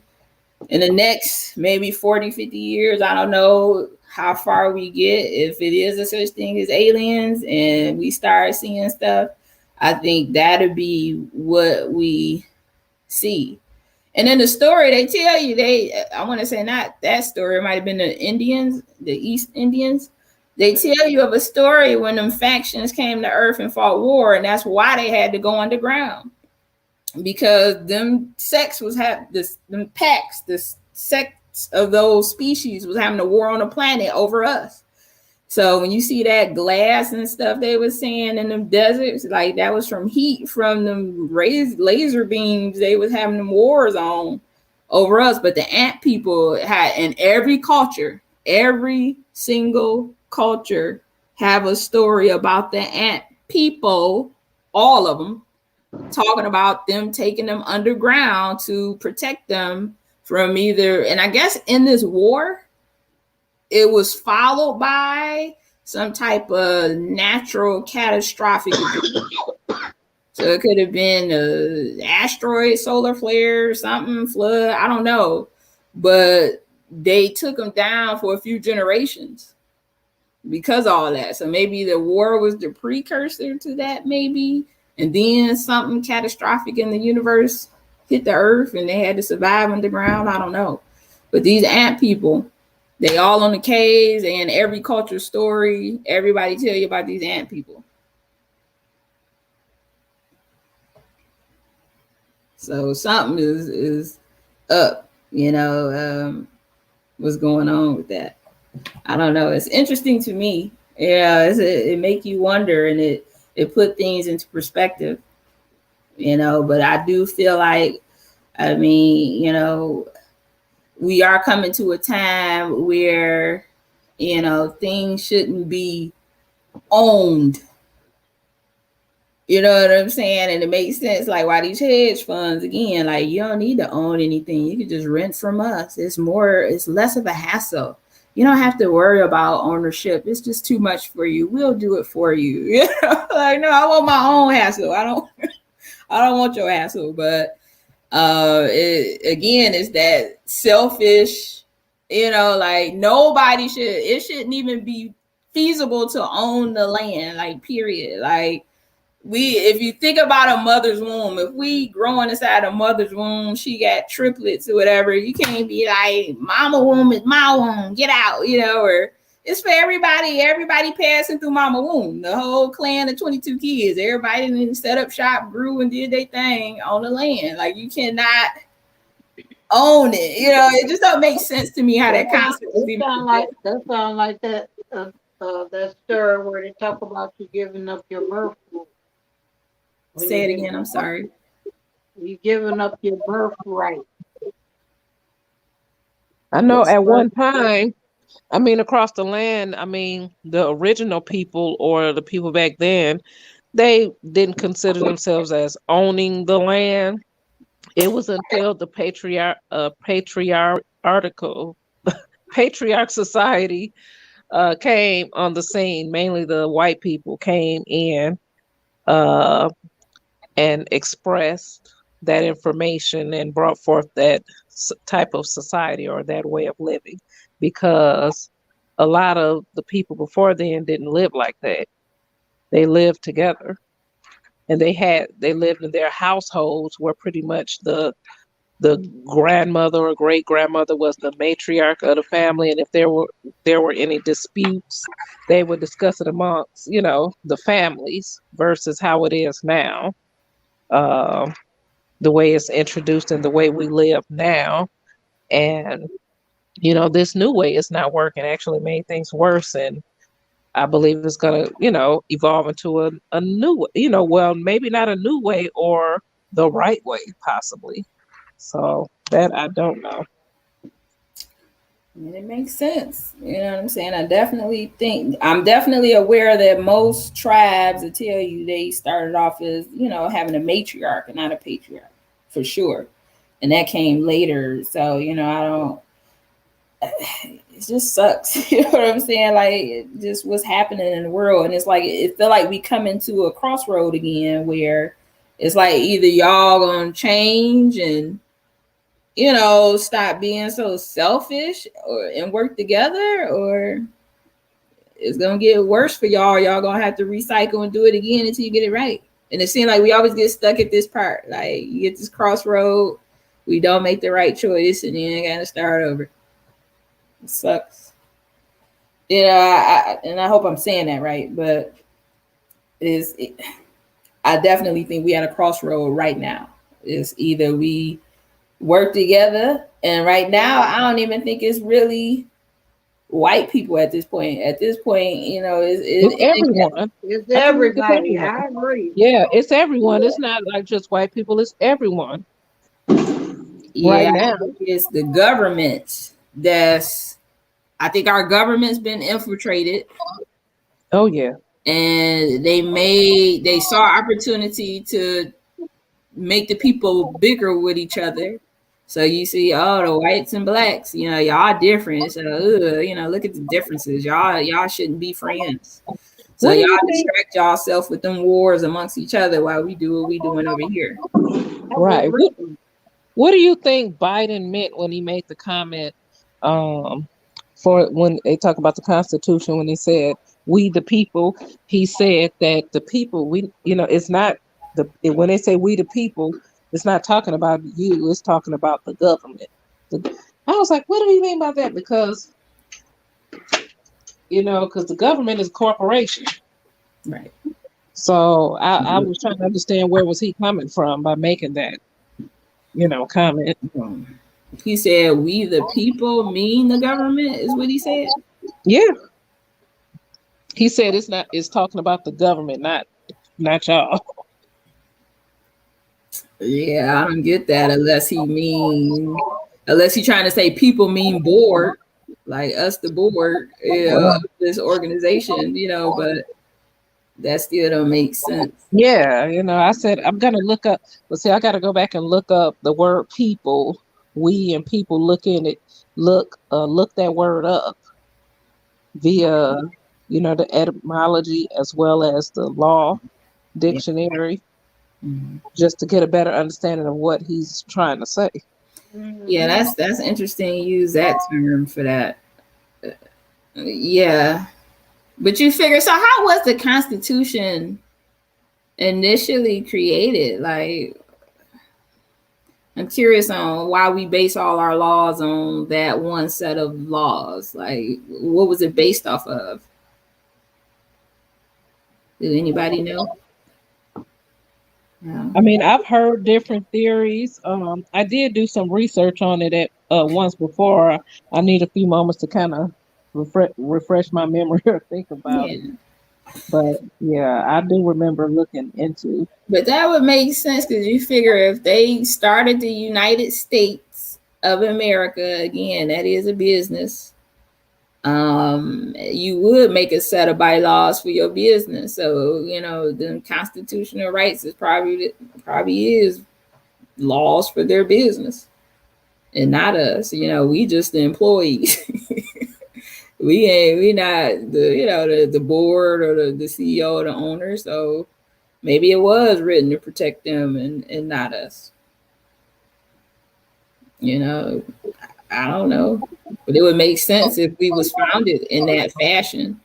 in the next maybe 40, 50 years, I don't know how far we get, if it is a such thing as aliens and we start seeing stuff, I think that'll be what we see. And in the story, they tell you, I want to say not that story, it might have been the Indians, the East Indians. They tell you of a story when them factions came to Earth and fought war, and that's why they had to go underground. Because them sects was having them packs, this sect of those species was having a war on the planet over us. So when you see that glass and stuff they were saying in them deserts, like that was from heat from them raised laser beams they was having them wars on over us. But the ant people had, in every culture, every single culture have a story about the ant people, all of them, talking about them taking them underground to protect them from either, and I guess in this war, it was followed by some type of natural catastrophic event. So it could have been an asteroid, solar flare, something, flood, I don't know. But they took them down for a few generations because of all that. So maybe the war was the precursor to that, maybe. And then something catastrophic in the universe hit the earth and they had to survive underground. I don't know. But these ant people, they all on the caves, and every culture story, everybody tell you about these ant people. So something is up, you know, what's going on with that. I don't know. It's interesting to me. Yeah, it make you wonder, and it put things into perspective. You know, but I do feel like, I mean, you know, we are coming to a time where, you know, things shouldn't be owned. You know what I'm saying? And it makes sense, like, why these hedge funds, again, like, you don't need to own anything. You can just rent from us. It's less of a hassle. You don't have to worry about ownership. It's just too much for you. We'll do it for you. You know, like, no, I want my own hassle. I don't want your hassle, but again, it's that selfish, you know, like it shouldn't even be feasible to own the land, like, period. Like, if you think about a mother's womb, if we growing inside a mother's womb, she got triplets or whatever, you can't be like, mama womb is my womb, get out, or it's for everybody passing through mama womb, the whole clan of 22 kids, everybody didn't set up shop, grew and did their thing on the land. Like, you cannot own it. It just don't make sense to me how that concept is even. That sound like that story where they talk about you giving up your birthright. Say it again, I'm sorry. You giving up your birthright. I know at one time, across the land, the original people or the people back then, they didn't consider themselves as owning the land. It was until the patriarch society came on the scene. Mainly the white people came in and expressed that information and brought forth that type of society or that way of living, because a lot of the people before then didn't live like that. They lived together, and they lived in their households where pretty much the grandmother or great grandmother was the matriarch of the family, and if there were any disputes, they would discuss it amongst the families, versus how it is now. The way it's introduced and the way we live now. And, this new way is not working, actually made things worse. And I believe it's going to, evolve into a new, well, maybe not a new way or the right way, possibly. So that I don't know. And it makes sense. You know what I'm saying? I'm definitely aware that most tribes will tell you they started off as, having a matriarch and not a patriarch, for sure. And that came later. So, it just sucks. You know what I'm saying? Like, just what's happening in the world. And it's like, it feel like we come into a crossroad again where it's like either y'all gonna change and, stop being so selfish and work together, or it's gonna get worse for y'all. Y'all gonna have to recycle and do it again until you get it right. And it seems like we always get stuck at this part. Like, you get this crossroad, we don't make the right choice, and then gotta start over. It sucks. I hope I'm saying that right, but I definitely think we at a crossroad right now. It's either we work together, and right now I don't even think it's really white people at this point. At this point, it's everyone. It's everybody. I agree. Yeah, it's everyone. It's not like just white people. It's everyone. Yeah, right now, it's the government. I think our government's been infiltrated. Oh yeah, and they saw opportunity to make the people bigger with each other. So you see, the whites and blacks, y'all different. So, look at the differences. Y'all shouldn't be friends. So y'all distract yourself with them wars amongst each other while we do what we doing over here. Right. What do you think Biden meant when he made the comment for when they talk about the Constitution, when he said, we the people? He said that the people, it's not when they say we the people, it's not talking about you, it's talking about the government. I was like, what do you mean by that? Because the government is a corporation. Right. So I was trying to understand where was he coming from by making that, comment. He said, we the people mean the government, is what he said? Yeah. He said it's talking about the government, not y'all. Yeah, I don't get that unless he's trying to say people mean board, like us, the board, this organization, but that still don't make sense. Yeah, I said I'm gonna look up, but see, I gotta go back and look up the word people, we and people, look that word up via, the etymology as well as the law dictionary. Mm-hmm. Just to get a better understanding of what he's trying to say. Yeah, that's interesting. You use that term for that. Yeah, but you figure, so how was the Constitution initially created? Like, I'm curious on why we base all our laws on that one set of laws. Like, what was it based off of? Do anybody know? No. I mean, I've heard different theories. I did do some research on it at once before. I need a few moments to kind of refresh my memory or think about it. Yeah. But yeah, I do remember looking into. But that would make sense because you figure if they started the United States of America, again, that is a business. You would make a set of bylaws for your business. So, you know, the constitutional rights is probably is laws for their business and not us. You know, we just the employees. we not the, you know, the board or the CEO or the owner. So maybe it was written to protect them and not us. You know, I don't know. But it would make sense if we was founded in that fashion.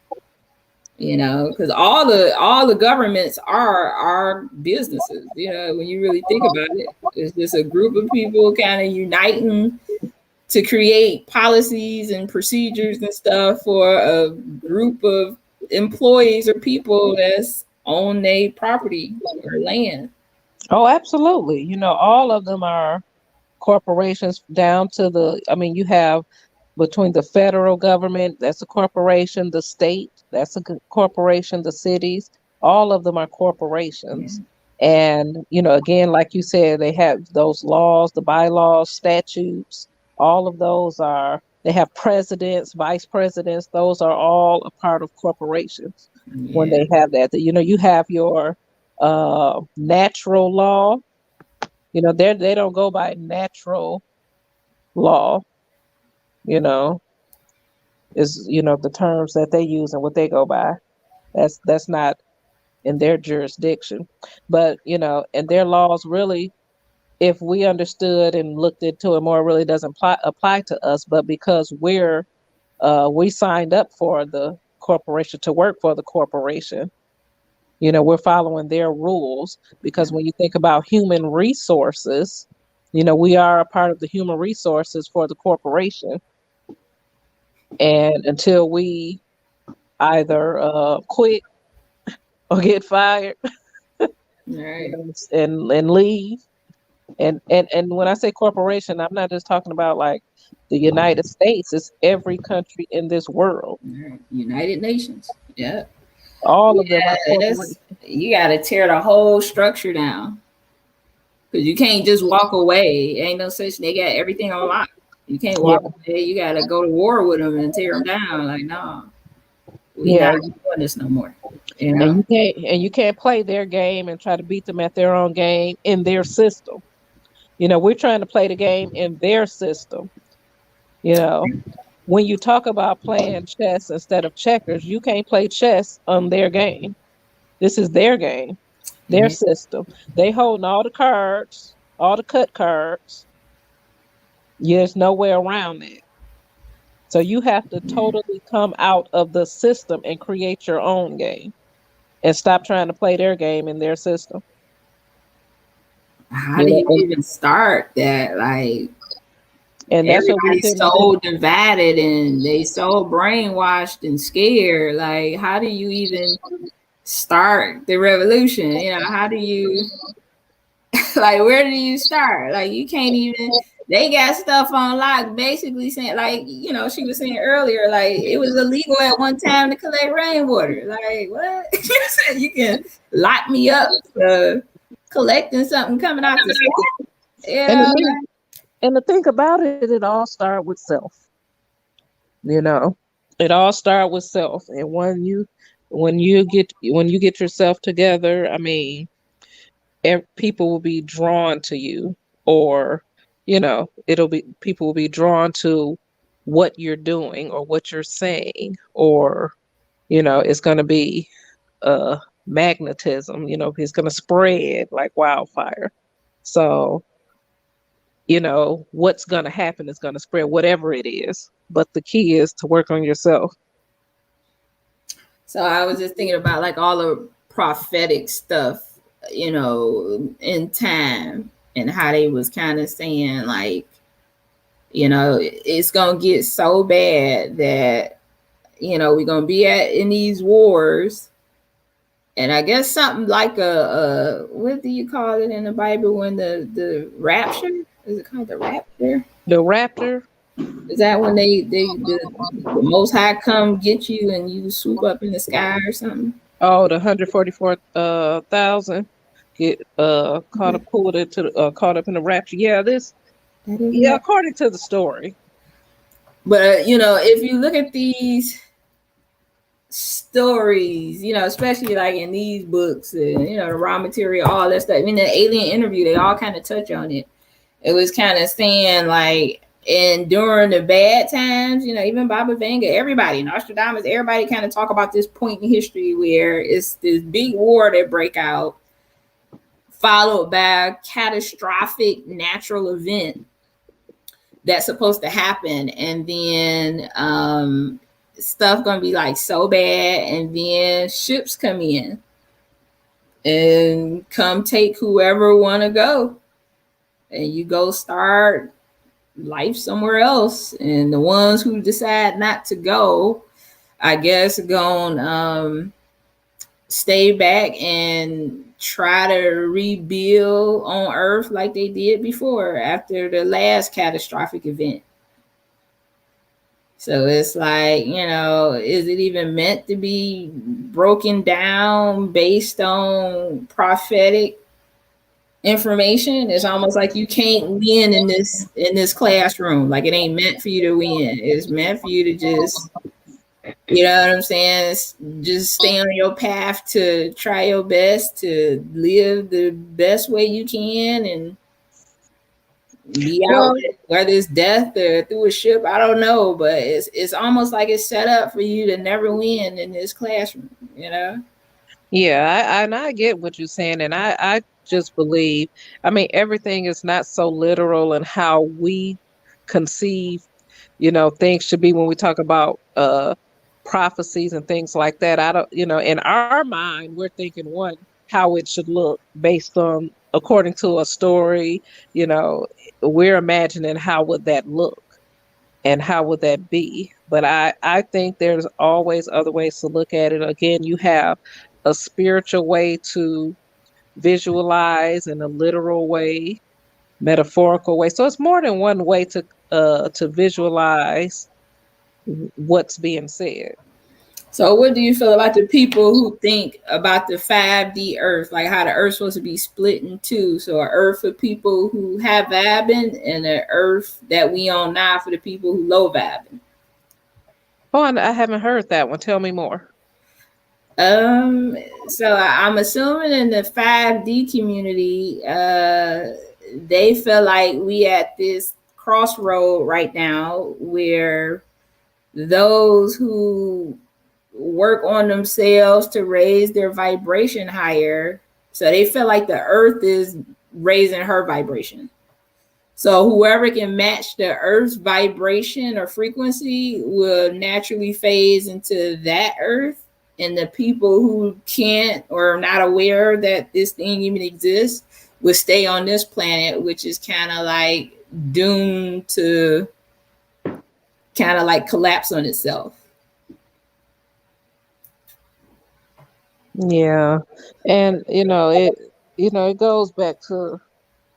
You know, because all the governments are businesses. You know, when you really think about it, it's just a group of people kind of uniting to create policies and procedures and stuff for a group of employees or people that's own their property or land. Oh, absolutely. You know, all of them are corporations down to the, I mean, you have between the federal government, that's a corporation, the state, that's a corporation, the cities, all of them are corporations. Yeah. And, you know, again, like you said, they have those laws, the bylaws, statutes, all of those are, they have presidents, vice presidents, those are all a part of corporations. Yeah. When they have that, you know, you have your natural law, you know, they don't go by natural law. You know, is, you know, the terms that they use and what they go by. That's not in their jurisdiction. But, you know, and their laws really, if we understood and looked into it more, really doesn't apply to us. But because we signed up for the corporation to work for the corporation, you know, we're following their rules. Because when you think about human resources, you know, we are a part of the human resources for the corporation. And until we either quit or get fired, right, and leave, and when I say corporation, I'm not just talking about like the United States. It's every country in this world. United Nations, yeah, all of them are corporations. You got to tear the whole structure down because you can't just walk away. Ain't no such. They got everything on lock. You can't walk away. You got to go to war with them and tear them down. Like, no, we're not doing this no more. You know? And you can't play their game and try to beat them at their own game in their system. You know, we're trying to play the game in their system. You know, when you talk about playing chess instead of checkers, you can't play chess on their game. This is their game, their system. They holding all the cards, all the cut cards. There's no way around it. So you have to totally come out of the system and create your own game and stop trying to play their game in their system. How do you even start that? Like, and that's everybody's so divided and they so brainwashed and scared. Like, how do you even start the revolution? You know, how do you, like, where do you start? Like, you can't even. They got stuff on lock, basically saying, like, you know, she was saying earlier, like, it was illegal at one time to collect rainwater. Like, what? You said you can lock me up for collecting something coming out the sky. Yeah. And the thing about it, it all started with self. You know, it all started with self. And when you get yourself together, I mean, people will be drawn to you, or you know, people will be drawn to what you're doing or what you're saying, or, you know, it's going to be magnetism, you know, it's going to spread like wildfire. So, you know, what's going to happen is going to spread, whatever it is. But the key is to work on yourself. So I was just thinking about like all the prophetic stuff in time, and how they was kind of saying like, it's gonna get so bad that we're gonna be in these wars. And I guess something like a what do you call it in the Bible when the rapture? Is it called the rapture? The raptor. Is that when the Most High come get you and you swoop up in the sky or something? Oh, the 144,000 get caught up pulled into caught up in the rapture. Yeah, according to the story. But if you look at these stories, especially like in these books, and the raw material, all that stuff. I mean, the Alien interview, they all kind of touch on it. It was kind of saying like, and during the bad times, even Baba Vanga, everybody, Nostradamus, everybody kind of talk about this point in history where it's this big war that break out, followed by a catastrophic natural event that's supposed to happen, and then stuff gonna be like so bad, and then ships come in and come take whoever want to go, and you go start life somewhere else. And the ones who decide not to go, I guess, gonna stay back and try to rebuild on Earth like they did before after the last catastrophic event. So it's like, is it even meant to be broken down based on prophetic information? It's almost like you can't win in this classroom. Like, it ain't meant for you to win. It's meant for you to just, you know what I'm saying? Just stay on your path to try your best to live the best way you can and be out, whether it's death or through a ship, I don't know, but it's almost like it's set up for you to never win in this classroom, Yeah, I get what you're saying, and I just believe, I mean, everything is not so literal in how we conceive, things should be when we talk about prophecies and things like that. I don't, in our mind, we're thinking how it should look based on, according to a story, we're imagining how would that look and how would that be. But I think there's always other ways to look at it. Again, you have a spiritual way to visualize and a literal way, metaphorical way. So it's more than one way to visualize what's being said. So what do you feel about the people who think about the 5D Earth, like how the Earth's supposed to be split in two? So an Earth for people who have vibing, and an Earth that we on now for the people who low vibing. Oh, I haven't heard that one. Tell me more. So I'm assuming in the 5D community, they feel like we at this crossroad right now where those who work on themselves to raise their vibration higher, so they feel like the Earth is raising her vibration. So whoever can match the Earth's vibration or frequency will naturally phase into that Earth. And the people who can't or are not aware that this thing even exists will stay on this planet, which is kind of like doomed to kind of like collapse on itself. Yeah. And it goes back to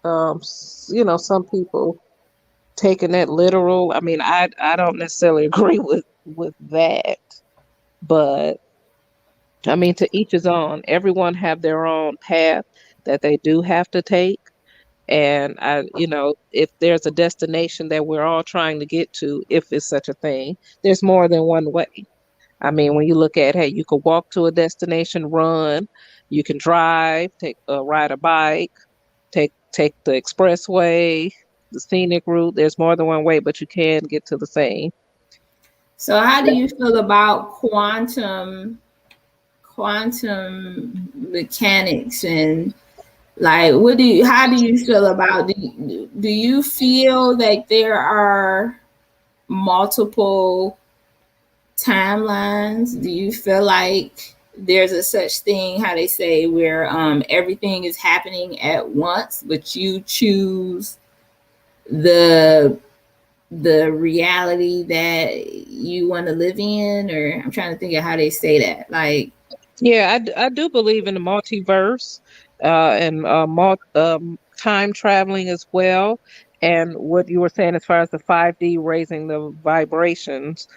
some people taking that literal. I mean, I don't necessarily agree with that, but I mean, to each his own. Everyone have their own path that they do have to take. And if there's a destination that we're all trying to get to, if it's such a thing, there's more than one way. I mean, when you look at, hey, you could walk to a destination, run, you can drive, ride a bike, take the expressway, the scenic route. There's more than one way, but you can get to the same. So how do you feel about quantum mechanics, and like how do you feel about, do you feel that there are multiple timelines? Do you feel like there's a such thing, how they say, where everything is happening at once, but you choose the reality that you want to live in, or I'm trying to think of how they say that. Like, Yeah, I do believe in the multiverse, and time traveling as well. And what you were saying as far as the 5D raising the vibrations,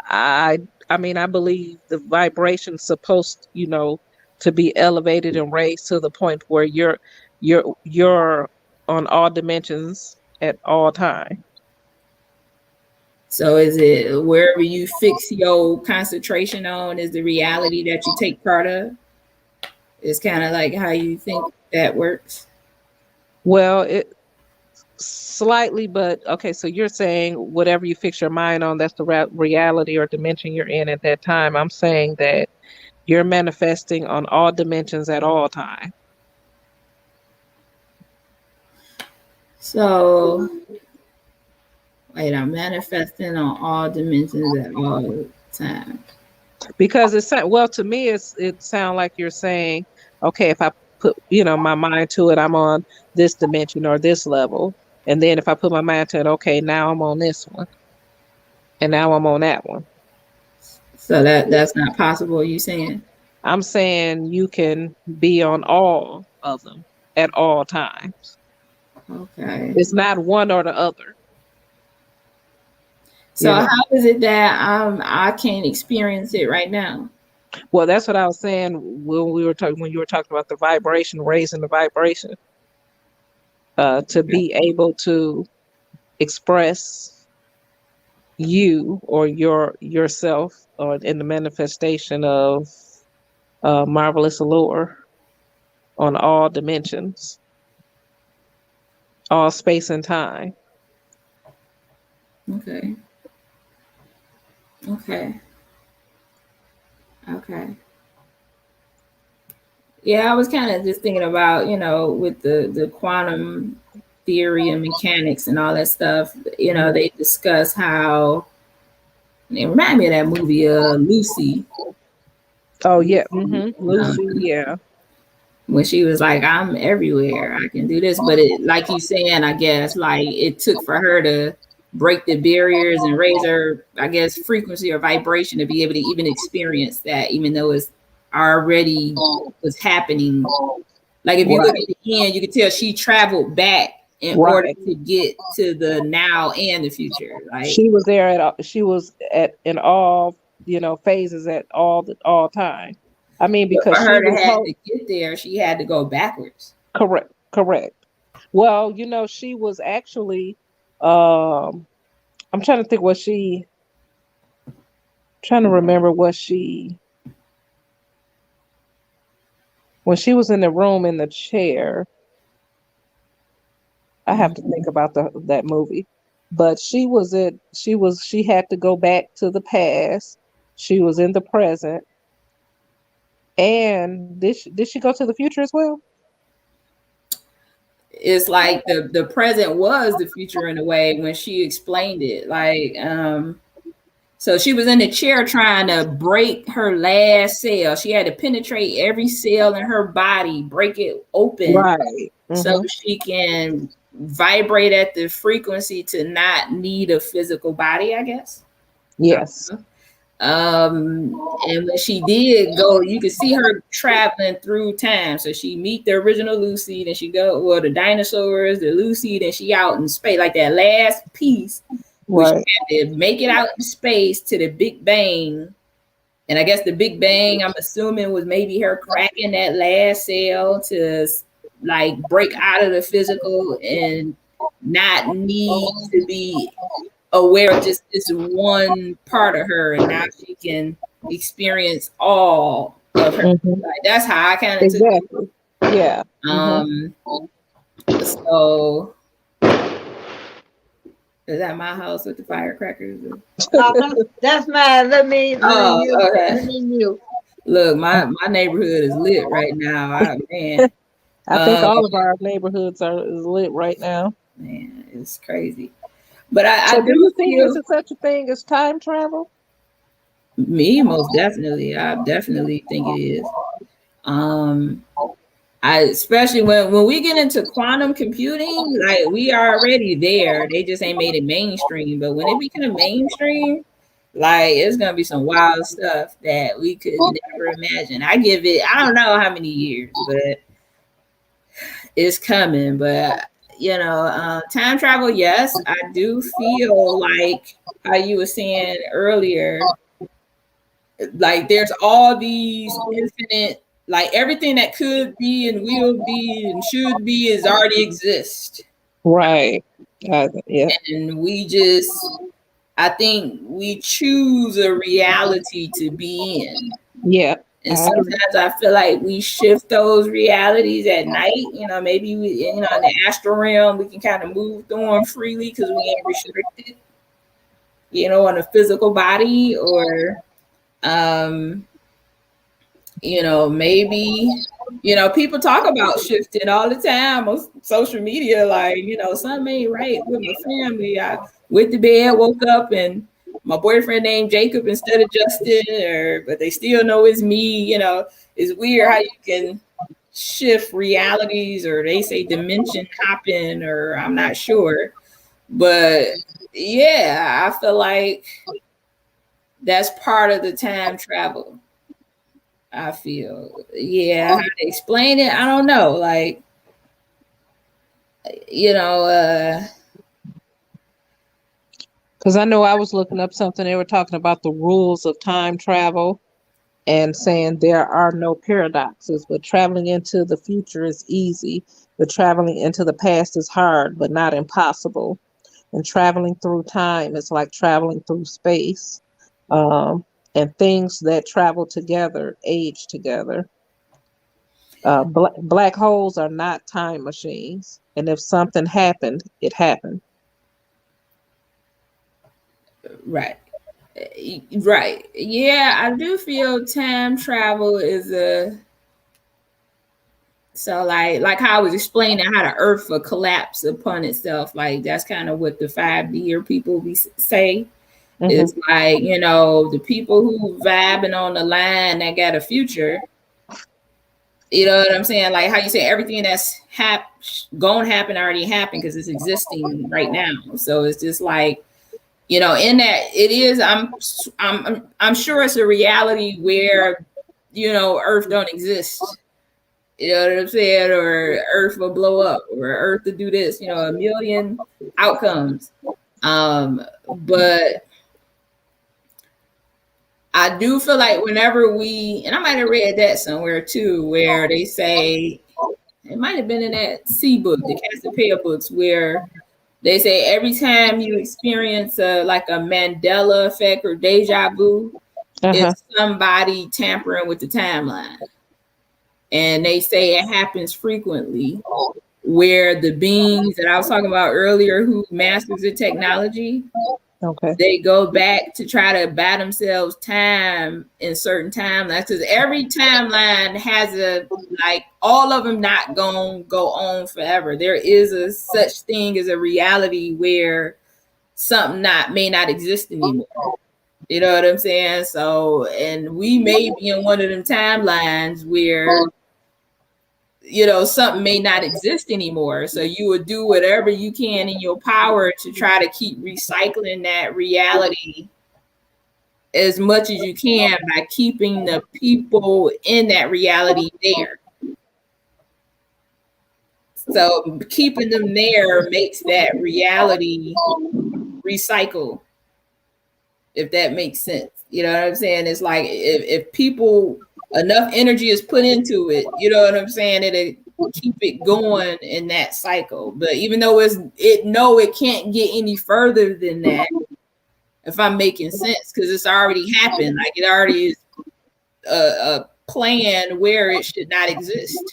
I I mean, I believe the vibration's supposed, to be elevated and raised to the point where you're on all dimensions at all time. so is it wherever you fix your concentration on is the reality that you take part of? It's kind of like how you think that works. Well, it slightly, but okay, so you're saying whatever you fix your mind on, that's the reality or dimension you're in at that time. I'm saying that you're manifesting on all dimensions at all time. So, wait, I'm manifesting on all dimensions at all time. Because well, to me, it sounds like you're saying, okay, if I put, my mind to it, I'm on this dimension or this level. And then if I put my mind to it, okay, now I'm on this one. And now I'm on that one. So that's not possible, you saying? I'm saying you can be on all of them at all times. Okay. It's not one or the other. So how is it that I can't experience it right now? Well, that's what I was saying when you were talking about the vibration, raising the vibration, to be able to express you or yourself, or in the manifestation of marvelous allure on all dimensions, all space and time. Okay. Yeah, I was kind of just thinking about, with the quantum theory and mechanics and all that stuff, they discuss how it reminded me of that movie Lucy. Oh yeah. Lucy, yeah. When she was like, I'm everywhere, I can do this. But it, like you saying, I guess, like it took for her to break the barriers and raise her, I guess, frequency or vibration to be able to even experience that, even though it's already was happening. Like if you look at the end, you can tell she traveled back in order to get to the now and the future. Like she was there in all, phases at all time. I mean, because for her to get there, she had to go backwards. Correct. Well, she was actually, I'm trying to think trying to remember when she was in the room in the chair. I have to think about that movie. But she had to go back to the past. She was in the present. And did she go to the future as well? It's like the present was the future in a way when she explained it. Like, so she was in the chair trying to break her last cell. She had to penetrate every cell in her body, break it open, so she can vibrate at the frequency to not need a physical body, I guess. Yes. And when she did go, you could see her traveling through time. So she meet the original Lucy, then she go, the dinosaurs, the Lucy, then she out in space, like that last piece, which she had to make it out in space to the Big Bang. And I guess the Big Bang, I'm assuming, was maybe her cracking that last cell to like break out of the physical and not need to be aware of just this one part of her, and now she can experience all of her. Like, that's how I kind of took it. Yeah. So is that my house with the firecrackers? That's mine. Let me mute. Look, my neighborhood is lit right now. I think all of our neighborhoods is lit right now. Man, it's crazy. But I do you think there's such a thing as time travel? Me, most definitely. I definitely think it is. I especially when we get into quantum computing, like we are already there. They just ain't made it mainstream. But when it become mainstream, like it's gonna be some wild stuff that we could never imagine. I give it, I don't know how many years, but it's coming. But time travel, yes, I do feel like how you were saying earlier, like there's all these infinite, like everything that could be and will be and should be is already exist. Right. Yeah. And we just, I think we choose a reality to be in. Yeah. And sometimes I feel like we shift those realities at night. Maybe we, in the astral realm, we can kind of move through them freely because we ain't restricted, on a physical body, or maybe, people talk about shifting all the time on social media, like, something ain't right with my family. I went to bed, woke up, and my boyfriend named Jacob instead of Justin, but they still know it's me. It's weird how you can shift realities, or they say dimension hopping, or I'm not sure. But yeah, I feel like that's part of the time travel. I feel, how to explain it, I don't know. Like, because I know I was looking up something. They were talking about the rules of time travel and saying there are no paradoxes, but traveling into the future is easy, but traveling into the past is hard, but not impossible. And traveling through time is like traveling through space. And things that travel together age together. Black holes are not time machines. And if something happened, it happened. Right. Yeah, I do feel time travel is like how I was explaining how the earth will collapse upon itself. Like that's kind of what the 5D people say. Mm-hmm. It's like, the people who vibing on the line that got a future, you know what I'm saying? Like how you say everything that's gonna happen already happened because it's existing right now. So it's just like, in that it is, I'm sure it's a reality where, Earth don't exist. You know what I'm saying? Or Earth will blow up, or Earth to do this, a million outcomes. But I do feel like whenever and I might have read that somewhere too, where they say, it might have been in that C book, the Cassiopeia books, where they say every time you experience like a Mandela effect or deja vu, it's somebody tampering with the timeline. And they say it happens frequently, where the beings that I was talking about earlier who masters the technology, they go back to try to buy themselves time in certain timelines, because every timeline has all of them not gonna go on forever. There is a such thing as a reality where something may not exist anymore. You know what I'm saying? So, and we may be in one of them timelines where, something may not exist anymore. So you would do whatever you can in your power to try to keep recycling that reality as much as you can by keeping the people in that reality there. So keeping them there makes that reality recycle, if that makes sense. You know what I'm saying? It's like if people, enough energy is put into it, you know what I'm saying, it'll keep it going in that cycle. But even though it can't get any further than that, if I'm making sense, because it's already happened. Like it already is a plan where it should not exist.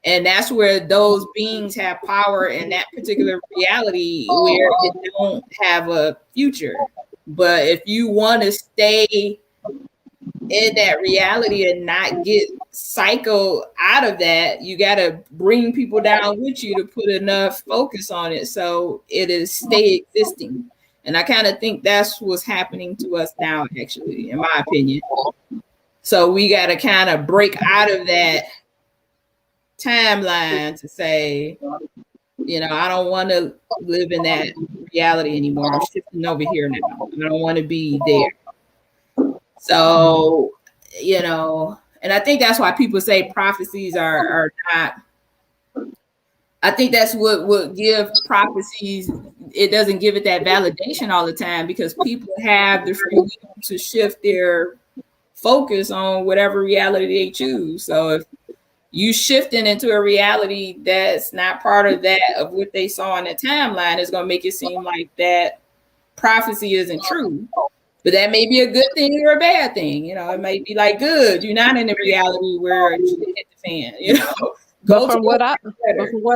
And that's where those beings have power in that particular reality where it don't have a future. But if you want to stay in that reality and not get cycled out of that, you got to bring people down with you to put enough focus on it so it is stay existing. And I kind of think that's what's happening to us now, actually, in my opinion. So we got to kind of break out of that timeline to say, you know, I don't want to live in that reality anymore. I'm shifting over here now. I don't want to be there. So, you know, and I think that's why people say prophecies are not. I think that's what would give prophecies. It doesn't give it that validation all the time because people have the free will to shift their focus on whatever reality they choose. So if you shifting into a reality that's not part of that of what they saw on the timeline, it's going to make it seem like that prophecy isn't true. But that may be a good thing or a bad thing. You know, it may be like, good, you're not in a reality where you hit the fan, you know. But from what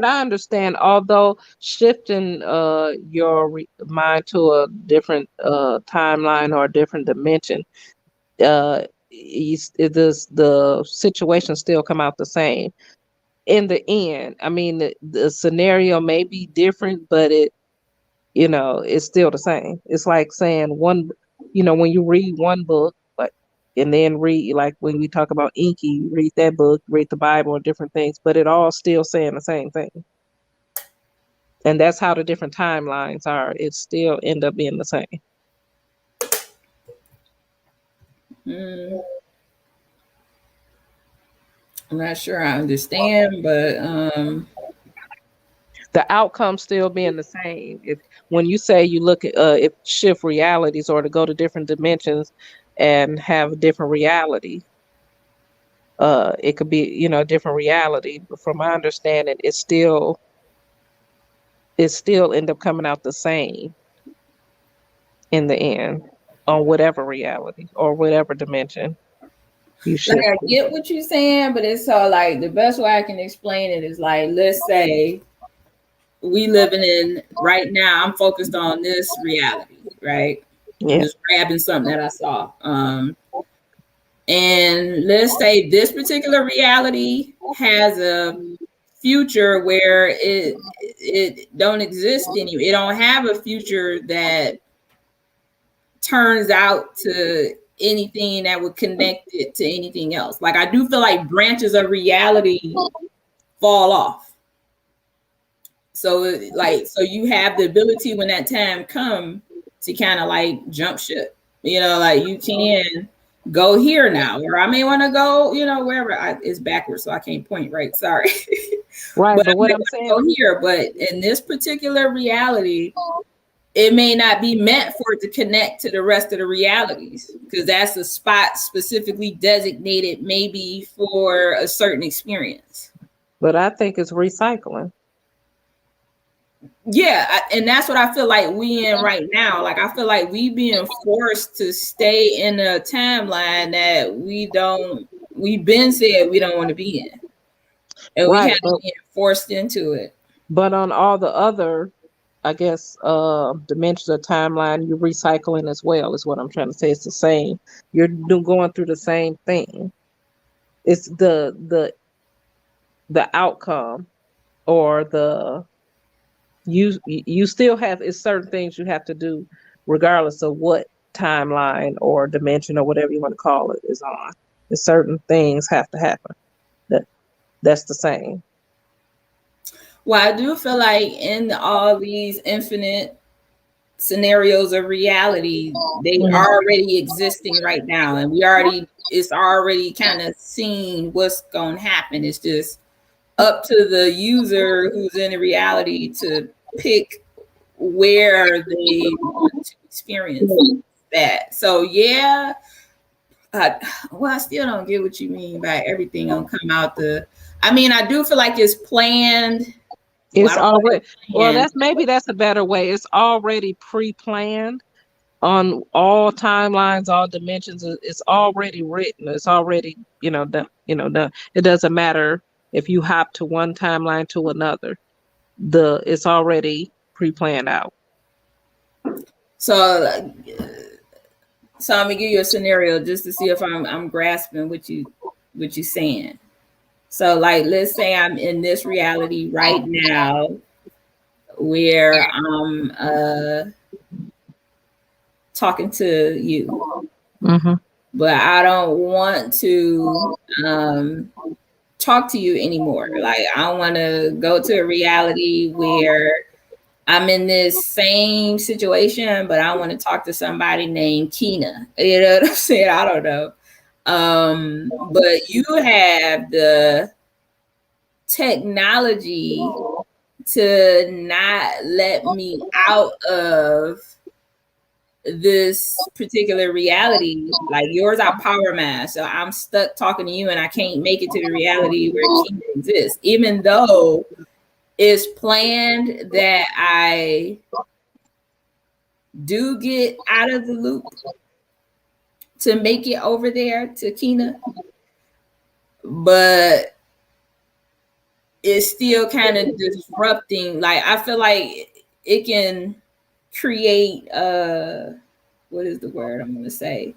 I understand, although shifting your mind to a different timeline or a different dimension, the situation still come out the same in the end. I mean, the scenario may be different, but it's still the same. It's like saying one, when you read one book, and then read, like when we talk about Inky, read that book, read the Bible, and different things, but it all still saying the same thing. And that's how the different timelines are. It still end up being the same. I'm not sure I understand, but the outcome still being the same. When you say you look at if shift realities or to go to different dimensions and have a different reality, it could be a different reality. But from my understanding, it still end up coming out the same in the end on whatever reality or whatever dimension you shift. Like, I get what you're saying, but it's so like the best way I can explain it is like, let's say we living in right now, I'm focused on this reality, right? Yeah. Just grabbing something that I saw. And let's say this particular reality has a future where it don't exist anymore. It don't have a future that turns out to anything that would connect it to anything else. Like, I do feel like branches of reality fall off. So you have the ability when that time comes to kind of like jump ship, like you can go here now, or I may want to go, wherever. It's backwards, so I can't point right. Sorry. Right. But what I'm saying, go here, but in this particular reality, it may not be meant for it to connect to the rest of the realities because that's a spot specifically designated maybe for a certain experience. But I think it's recycling. Yeah, and that's what I feel like we in right now. Like, I feel like we being forced to stay in a timeline that we've been said we don't want to be in. And we have been forced into it. But on all the other, I guess, dimensions of timeline, you're recycling as well, is what I'm trying to say. It's the same. You're going through the same thing. It's the outcome or you still have, it's certain things you have to do regardless of what timeline or dimension or whatever you want to call it is on. There's certain things have to happen. That's the same. Well, I do feel like in all these infinite scenarios of reality, they are already existing right now, and it's already kind of seen what's going to happen. It's just up to the user who's in the reality to pick where they want to experience that. So yeah, I still don't get what you mean by everything gonna come out I do feel like it's planned. It's already, that's a better way. It's already pre-planned on all timelines, all dimensions. It's already written. It's already, done. It doesn't matter if you hop to one timeline to another. It's already pre-planned out. So I'm gonna give you a scenario just to see if I'm grasping what you're saying. So, like, let's say I'm in this reality right now where I'm talking to you. Mm-hmm. But I don't want to talk to you anymore. Like, I want to go to a reality where I'm in this same situation, but I want to talk to somebody named Keena. You know what I'm saying? I don't know. But you have the technology to not let me out of this particular reality. Like, yours are power mass, so I'm stuck talking to you and I can't make it to the reality where Keena exists, even though it's planned that I do get out of the loop to make it over there to Keena. But it's still kind of disrupting. Like, I feel like it can create what is the word I'm gonna say?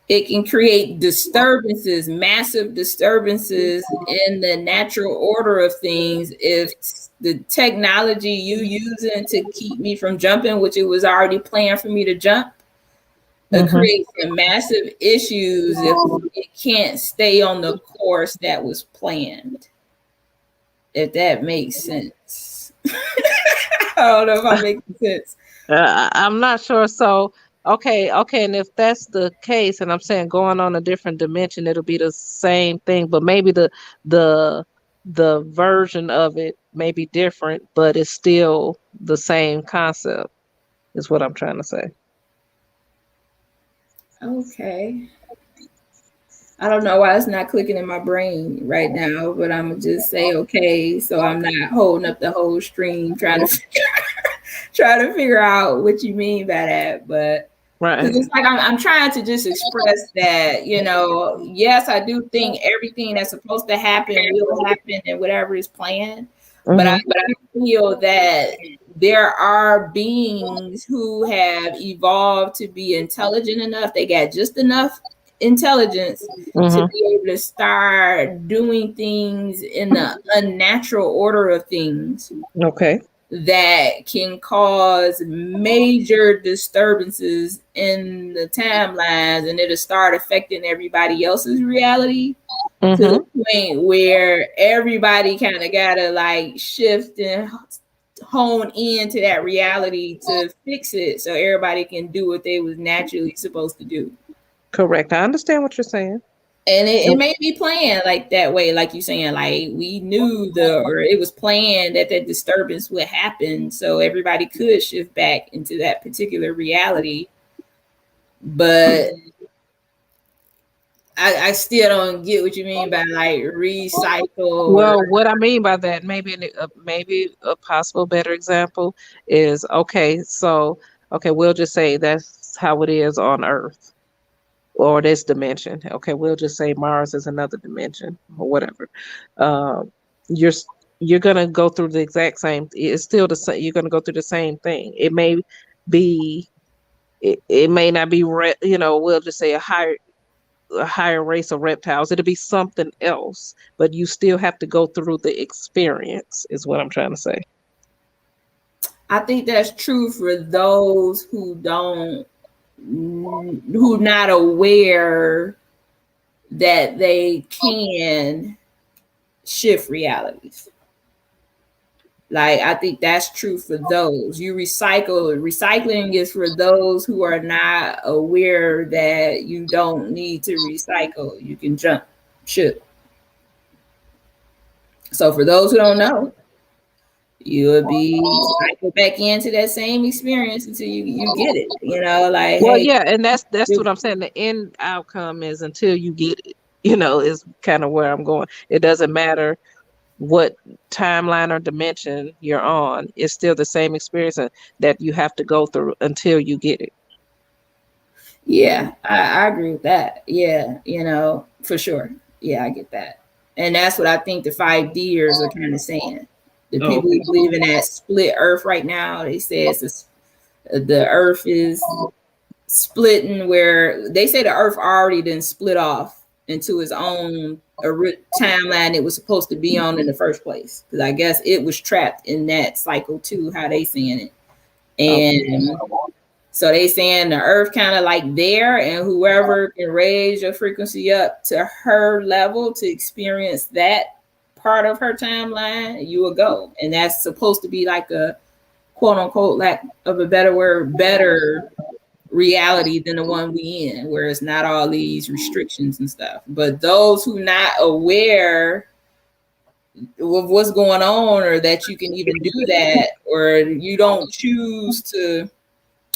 It can create disturbances, massive disturbances in the natural order of things if the technology you using to keep me from jumping, which it was already planned for me to jump, it creates some massive issues if it can't stay on the course that was planned. If that makes sense. I don't know if I'm making sense. I'm not sure. So, okay, and if that's the case, and I'm saying going on a different dimension, it'll be the same thing, but maybe the version of it may be different, but it's still the same concept, is what I'm trying to say. Okay. I don't know why it's not clicking in my brain right now, but I'm gonna just say okay, so I'm not holding up the whole stream trying to figure out what you mean by that. But Right. because it's like I'm trying to just express that, you know, yes, I do think everything that's supposed to happen will happen and whatever is planned. But I feel that there are beings who have evolved to be intelligent enough. They got just enough intelligence to be able to start doing things in the unnatural order of things. Okay. That can cause major disturbances in the timelines, and it'll start affecting everybody else's reality to the point where everybody kind of gotta like shift and hone into that reality to fix it so everybody can do what they was naturally supposed to do. Correct. I understand what you're saying. And it may be planned like that way, like you're saying, like we knew or it was planned that disturbance would happen so everybody could shift back into that particular reality. But I still don't get what you mean by like recycle. Well, what I mean by that, maybe a possible better example is, okay, so, okay, we'll just say that's how it is on Earth or this dimension. Okay, we'll just say Mars is another dimension or whatever. You're gonna go through the exact same. It's still the same. You're gonna go through the same thing. It may be, it may not be, we'll just say a higher race of reptiles. It'll be something else, but you still have to go through the experience, is what I'm trying to say. I think that's true for those who not aware that they can shift realities. Like, I think that's true for those. Recycling is for those who are not aware that you don't need to recycle. You can jump ship. So for those who don't know, you would be cycled back into that same experience until you get it. You know, like, well, hey, yeah, and that's what I'm saying. The end outcome is until you get it. Is kind of where I'm going. It doesn't matter what timeline or dimension you're on, it's still the same experience that you have to go through until you get it. Yeah, I agree with that. Yeah, for sure. Yeah, I get that. And that's what I think the 5D'ers are kind of saying. The people who believe in that split earth right now, they say the earth is splitting, where they say the earth already done split off into its own timeline it was supposed to be on in the first place, because I guess it was trapped in that cycle too, how they seeing it. And So they saying the earth kind of like there, and whoever can raise your frequency up to her level to experience that part of her timeline, you will go. And that's supposed to be like a quote unquote, lack of a better word, better reality than the one we in, where it's not all these restrictions and stuff. But those who not aware of what's going on, or that you can even do that, or you don't choose to,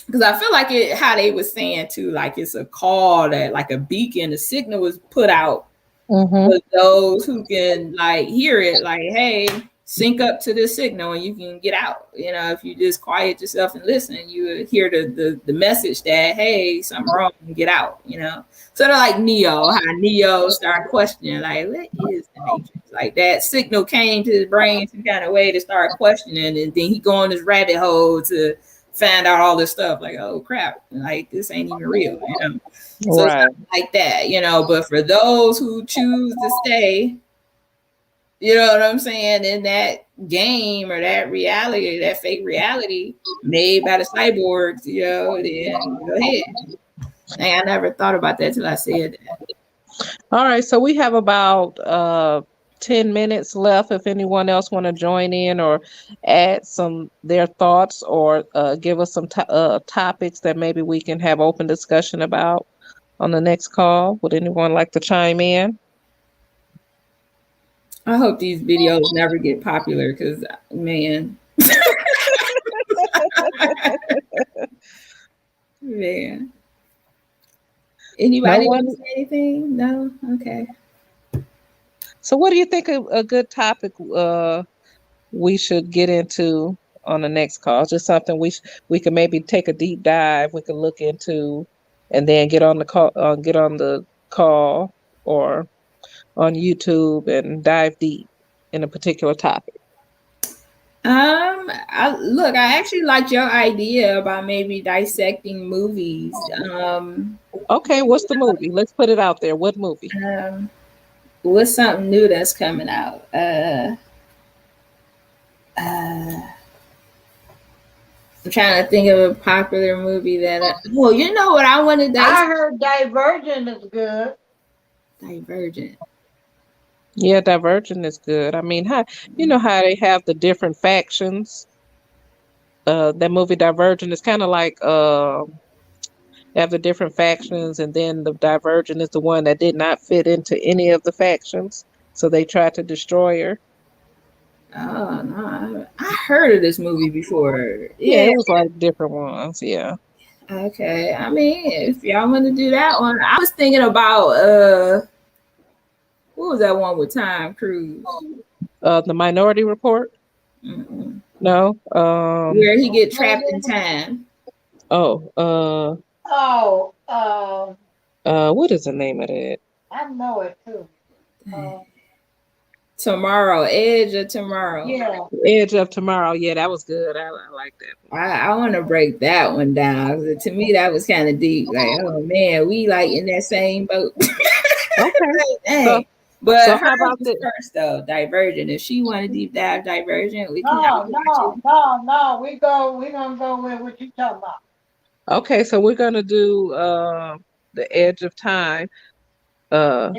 because I feel like it, how they was saying too, like it's a call, that like a beacon, a signal was put out for those who can like hear it, like, hey, sync up to this signal and you can get out. You know, if you just quiet yourself and listen, you would hear the message that, hey, something wrong, get out, you know. Sort of like Neo, how Neo started questioning, like, what is the Matrix? Like that signal came to his brain some kind of way to start questioning, and then he go on this rabbit hole to find out all this stuff, like, oh crap, like this ain't even real, you know. So right. It's like that, you know. But for those who choose to stay, you know what I'm saying, in that game or that reality, that fake reality made by the cyborgs, you know, then go ahead. Hey, I never thought about that till I said that. All right, so we have about 10 minutes left. If anyone else want to join in or add their thoughts, or give us some topics that maybe we can have open discussion about on the next call. Would anyone like to chime in? I hope these videos never get popular, because, man. Man. Anybody want to say anything? No? Okay. So what do you think a good topic we should get into on the next call? Just something we could maybe take a deep dive, we could look into, and then get on the call or on YouTube and dive deep in a particular topic. I actually liked your idea about maybe dissecting movies. Okay, what's the movie? Let's put it out there. What movie? What's something new that's coming out? I'm trying to think of a popular movie that. Well, you know what I wanted. I heard Divergent is good. Divergent. Yeah, Divergent is good. I mean, how they have the different factions. That movie Divergent is kind of like they have the different factions, and then the Divergent is the one that did not fit into any of the factions, so they tried to destroy her. Oh no, I heard of this movie before. Yeah, it was like different ones. Yeah. Okay, I mean, if y'all want to do that one, I was thinking about what was that one with Tom Cruise? The Minority Report. Mm-mm. No. Where he get trapped in time. Oh. What is the name of it? I know it too. Tomorrow, Edge of Tomorrow. Yeah. Edge of Tomorrow. Yeah, that was good. I like that. I want to break that one down. To me, that was kind of deep. Like, oh man, we like in that same boat. Okay. But how about this first though? Divergent. If she want to deep dive Divergent, we can. No. We're gonna go with what you talking about. Okay, so we're gonna do the Edge of Time. Edge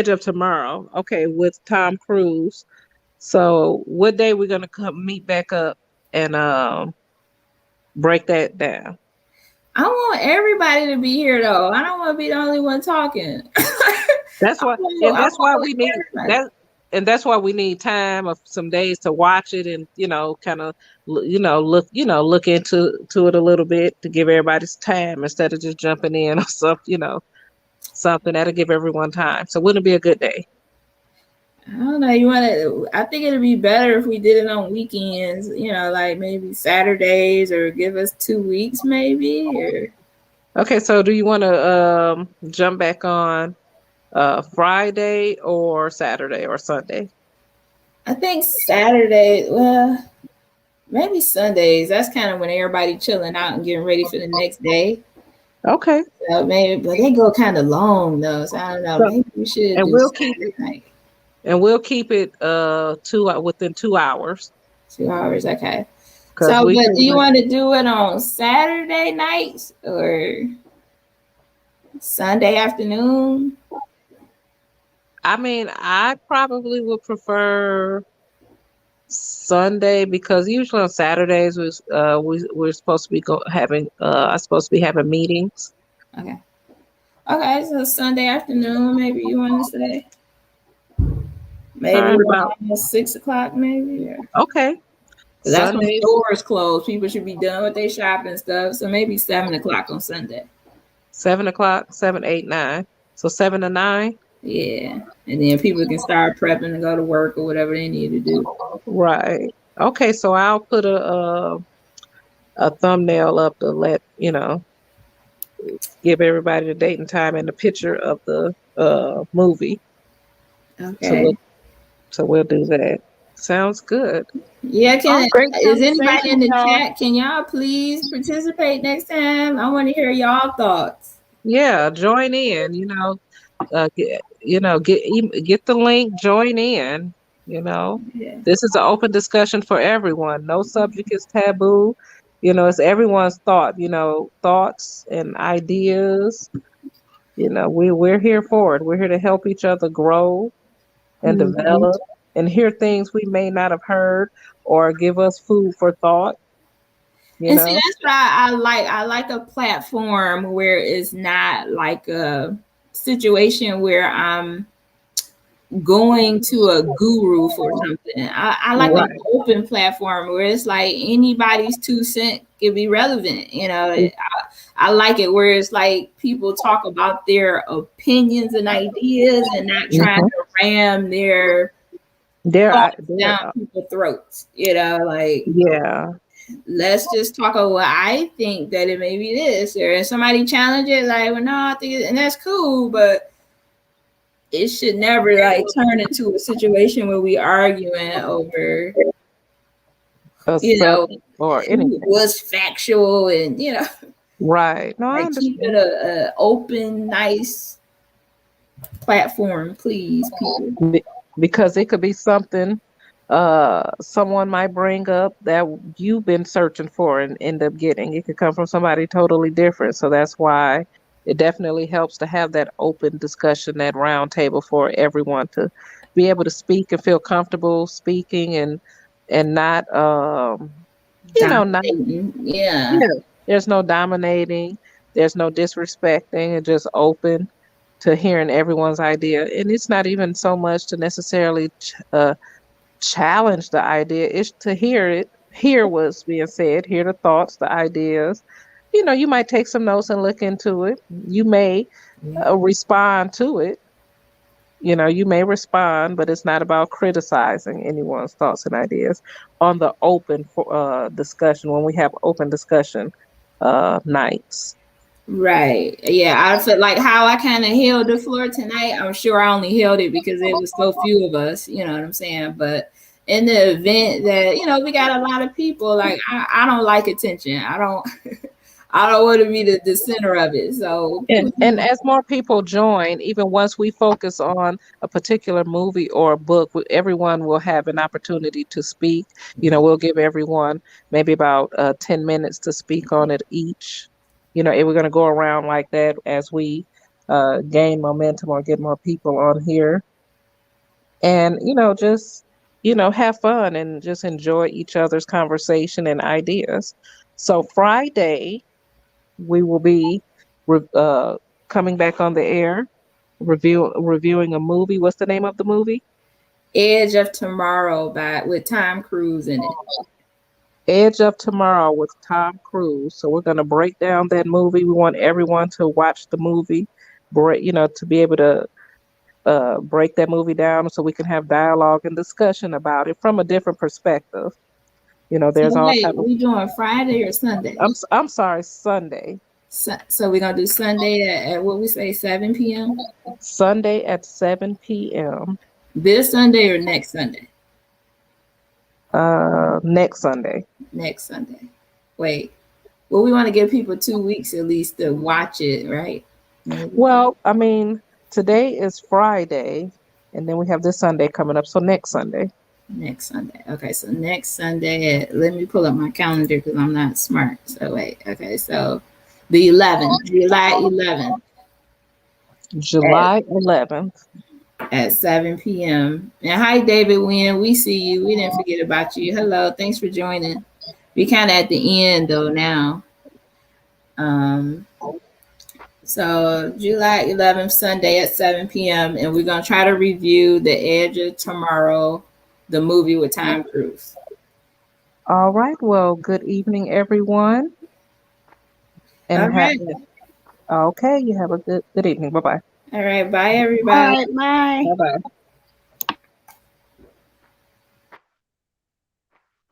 of Tomorrow. Okay, with Tom Cruise. So what day we're gonna come meet back up and break that down? I want everybody to be here though. I don't want to be the only one talking. That's why, and that's why we need that, and that's why we need time of some days to watch it and kind of look into it a little bit to give everybody's time instead of just jumping in or something that'll give everyone time. So wouldn't it be a good day? I don't know. I think it'd be better if we did it on weekends, like maybe Saturdays, or give us 2 weeks maybe. Or okay, so do you want to jump back on Friday or Saturday or Sunday? I think Saturday. Well, maybe Sundays. That's kind of when everybody chilling out and getting ready for the next day. Okay. So maybe, but they go kind of long though. So I don't know. Maybe we should. And we'll keep it. And we'll keep it within 2 hours. 2 hours, okay. because So, we but can. do you want to do it on Saturday nights or Sunday afternoon? I mean, I probably would prefer Sunday because usually on Saturdays we're supposed to be having I'm supposed to be having meetings. Okay. Okay, so Sunday afternoon, maybe you want to say All maybe right, about around 6 o'clock, maybe. okay. Cause that's when Sundays, stores close. People should be done with their shopping stuff. So maybe 7 o'clock on Sunday. 7 o'clock, 7, 8, 9. So 7 to 9. Yeah, and then people can start prepping to go to work or whatever they need to do. Right. Okay, so I'll put a thumbnail up to let give everybody the date and time and the picture of the movie to Okay. look. So we'll do that. Sounds good. Yeah, Oh, great is anybody in conversation, the y'all. chat? Can y'all please participate next time? I want to hear y'all thoughts. Yeah, join in. Get the link. Join in. Yeah. This is an open discussion for everyone. No subject is taboo. It's everyone's thoughts and ideas. We're here for it. We're here to help each other grow and Mhm. develop and hear things we may not have heard or give us food for thought. And see, that's what I like. I like a platform where it's not like a situation where I'm going to a guru for something. I like an Right. open platform where it's like anybody's 2 cents can be relevant. I like it where it's like people talk about their opinions and ideas and not trying Mhm. to ram their thoughts down people's throats. Like Yeah. let's just talk about what I think that it may be this, or if somebody challenge it, like, well, no, I think and that's cool, but it should never like turn into a situation where we arguing over, A you know, or who anything. was factual and Right. No, I like keep it understand. a open, nice platform, please, people. Because it could be something someone might bring up that you've been searching for and end up getting. It could come from somebody totally different. So that's why it definitely helps to have that open discussion, that round table for everyone to be able to speak and feel comfortable speaking and not not Dominating. Yeah. yeah. There's no dominating, there's no disrespecting, and just open to hearing everyone's idea. And it's not even so much to necessarily challenge the idea, it's to hear it, hear what's being said, hear the thoughts, the ideas. You might take some notes and look into it. You may respond to it. You may respond, but it's not about criticizing anyone's thoughts and ideas on the open discussion when we have open discussion nights. Right. Yeah. I feel like how I kind of held the floor tonight. I'm sure I only held it because it was so few of us. You know what I'm saying? But in the event that we got a lot of people, like I don't like attention. I don't. I don't want to be the center of it. So And as more people join, even once we focus on a particular movie or a book, everyone will have an opportunity to speak. We'll give everyone maybe about 10 minutes to speak on it each. And we're going to go around like that as we gain momentum or get more people on here. And, just, have fun and just enjoy each other's conversation and ideas. So Friday, we will be coming back on the air, reviewing a movie. What's the name of the movie? Edge of Tomorrow with Tom Cruise in it. Edge of Tomorrow with Tom Cruise. So we're going to break down that movie. We want everyone to watch the movie, to be able to break that movie down so we can have dialogue and discussion about it from a different perspective. There's So all wait, type of. we doing Friday or Sunday? I'm sorry, Sunday. So we're gonna do Sunday at what we say 7 p.m. Sunday at 7 p.m. This Sunday or next Sunday? Next Sunday. Next Sunday. Wait. Well, we want to give people 2 weeks at least to watch it, right? Maybe. Well, I mean, today is Friday, and then we have this Sunday coming up. So next Sunday. Next Sunday. Okay, so next Sunday at, let me pull up my calendar because I'm not smart. So wait, okay, so the 11th, July 11th July 11th. at 7 p.m. And hi, David Wynn. We see you. We didn't forget about you. Hello. Thanks for joining. We kind of at the end though now. So July 11th, Sunday at 7 p.m. And we're going to try to review The Edge of Tomorrow, the movie with Tom Cruise. All right. Well, good evening, everyone. And All right. okay, you have a good evening. Bye-bye. All right. Bye, everybody. All right, bye. Bye-bye.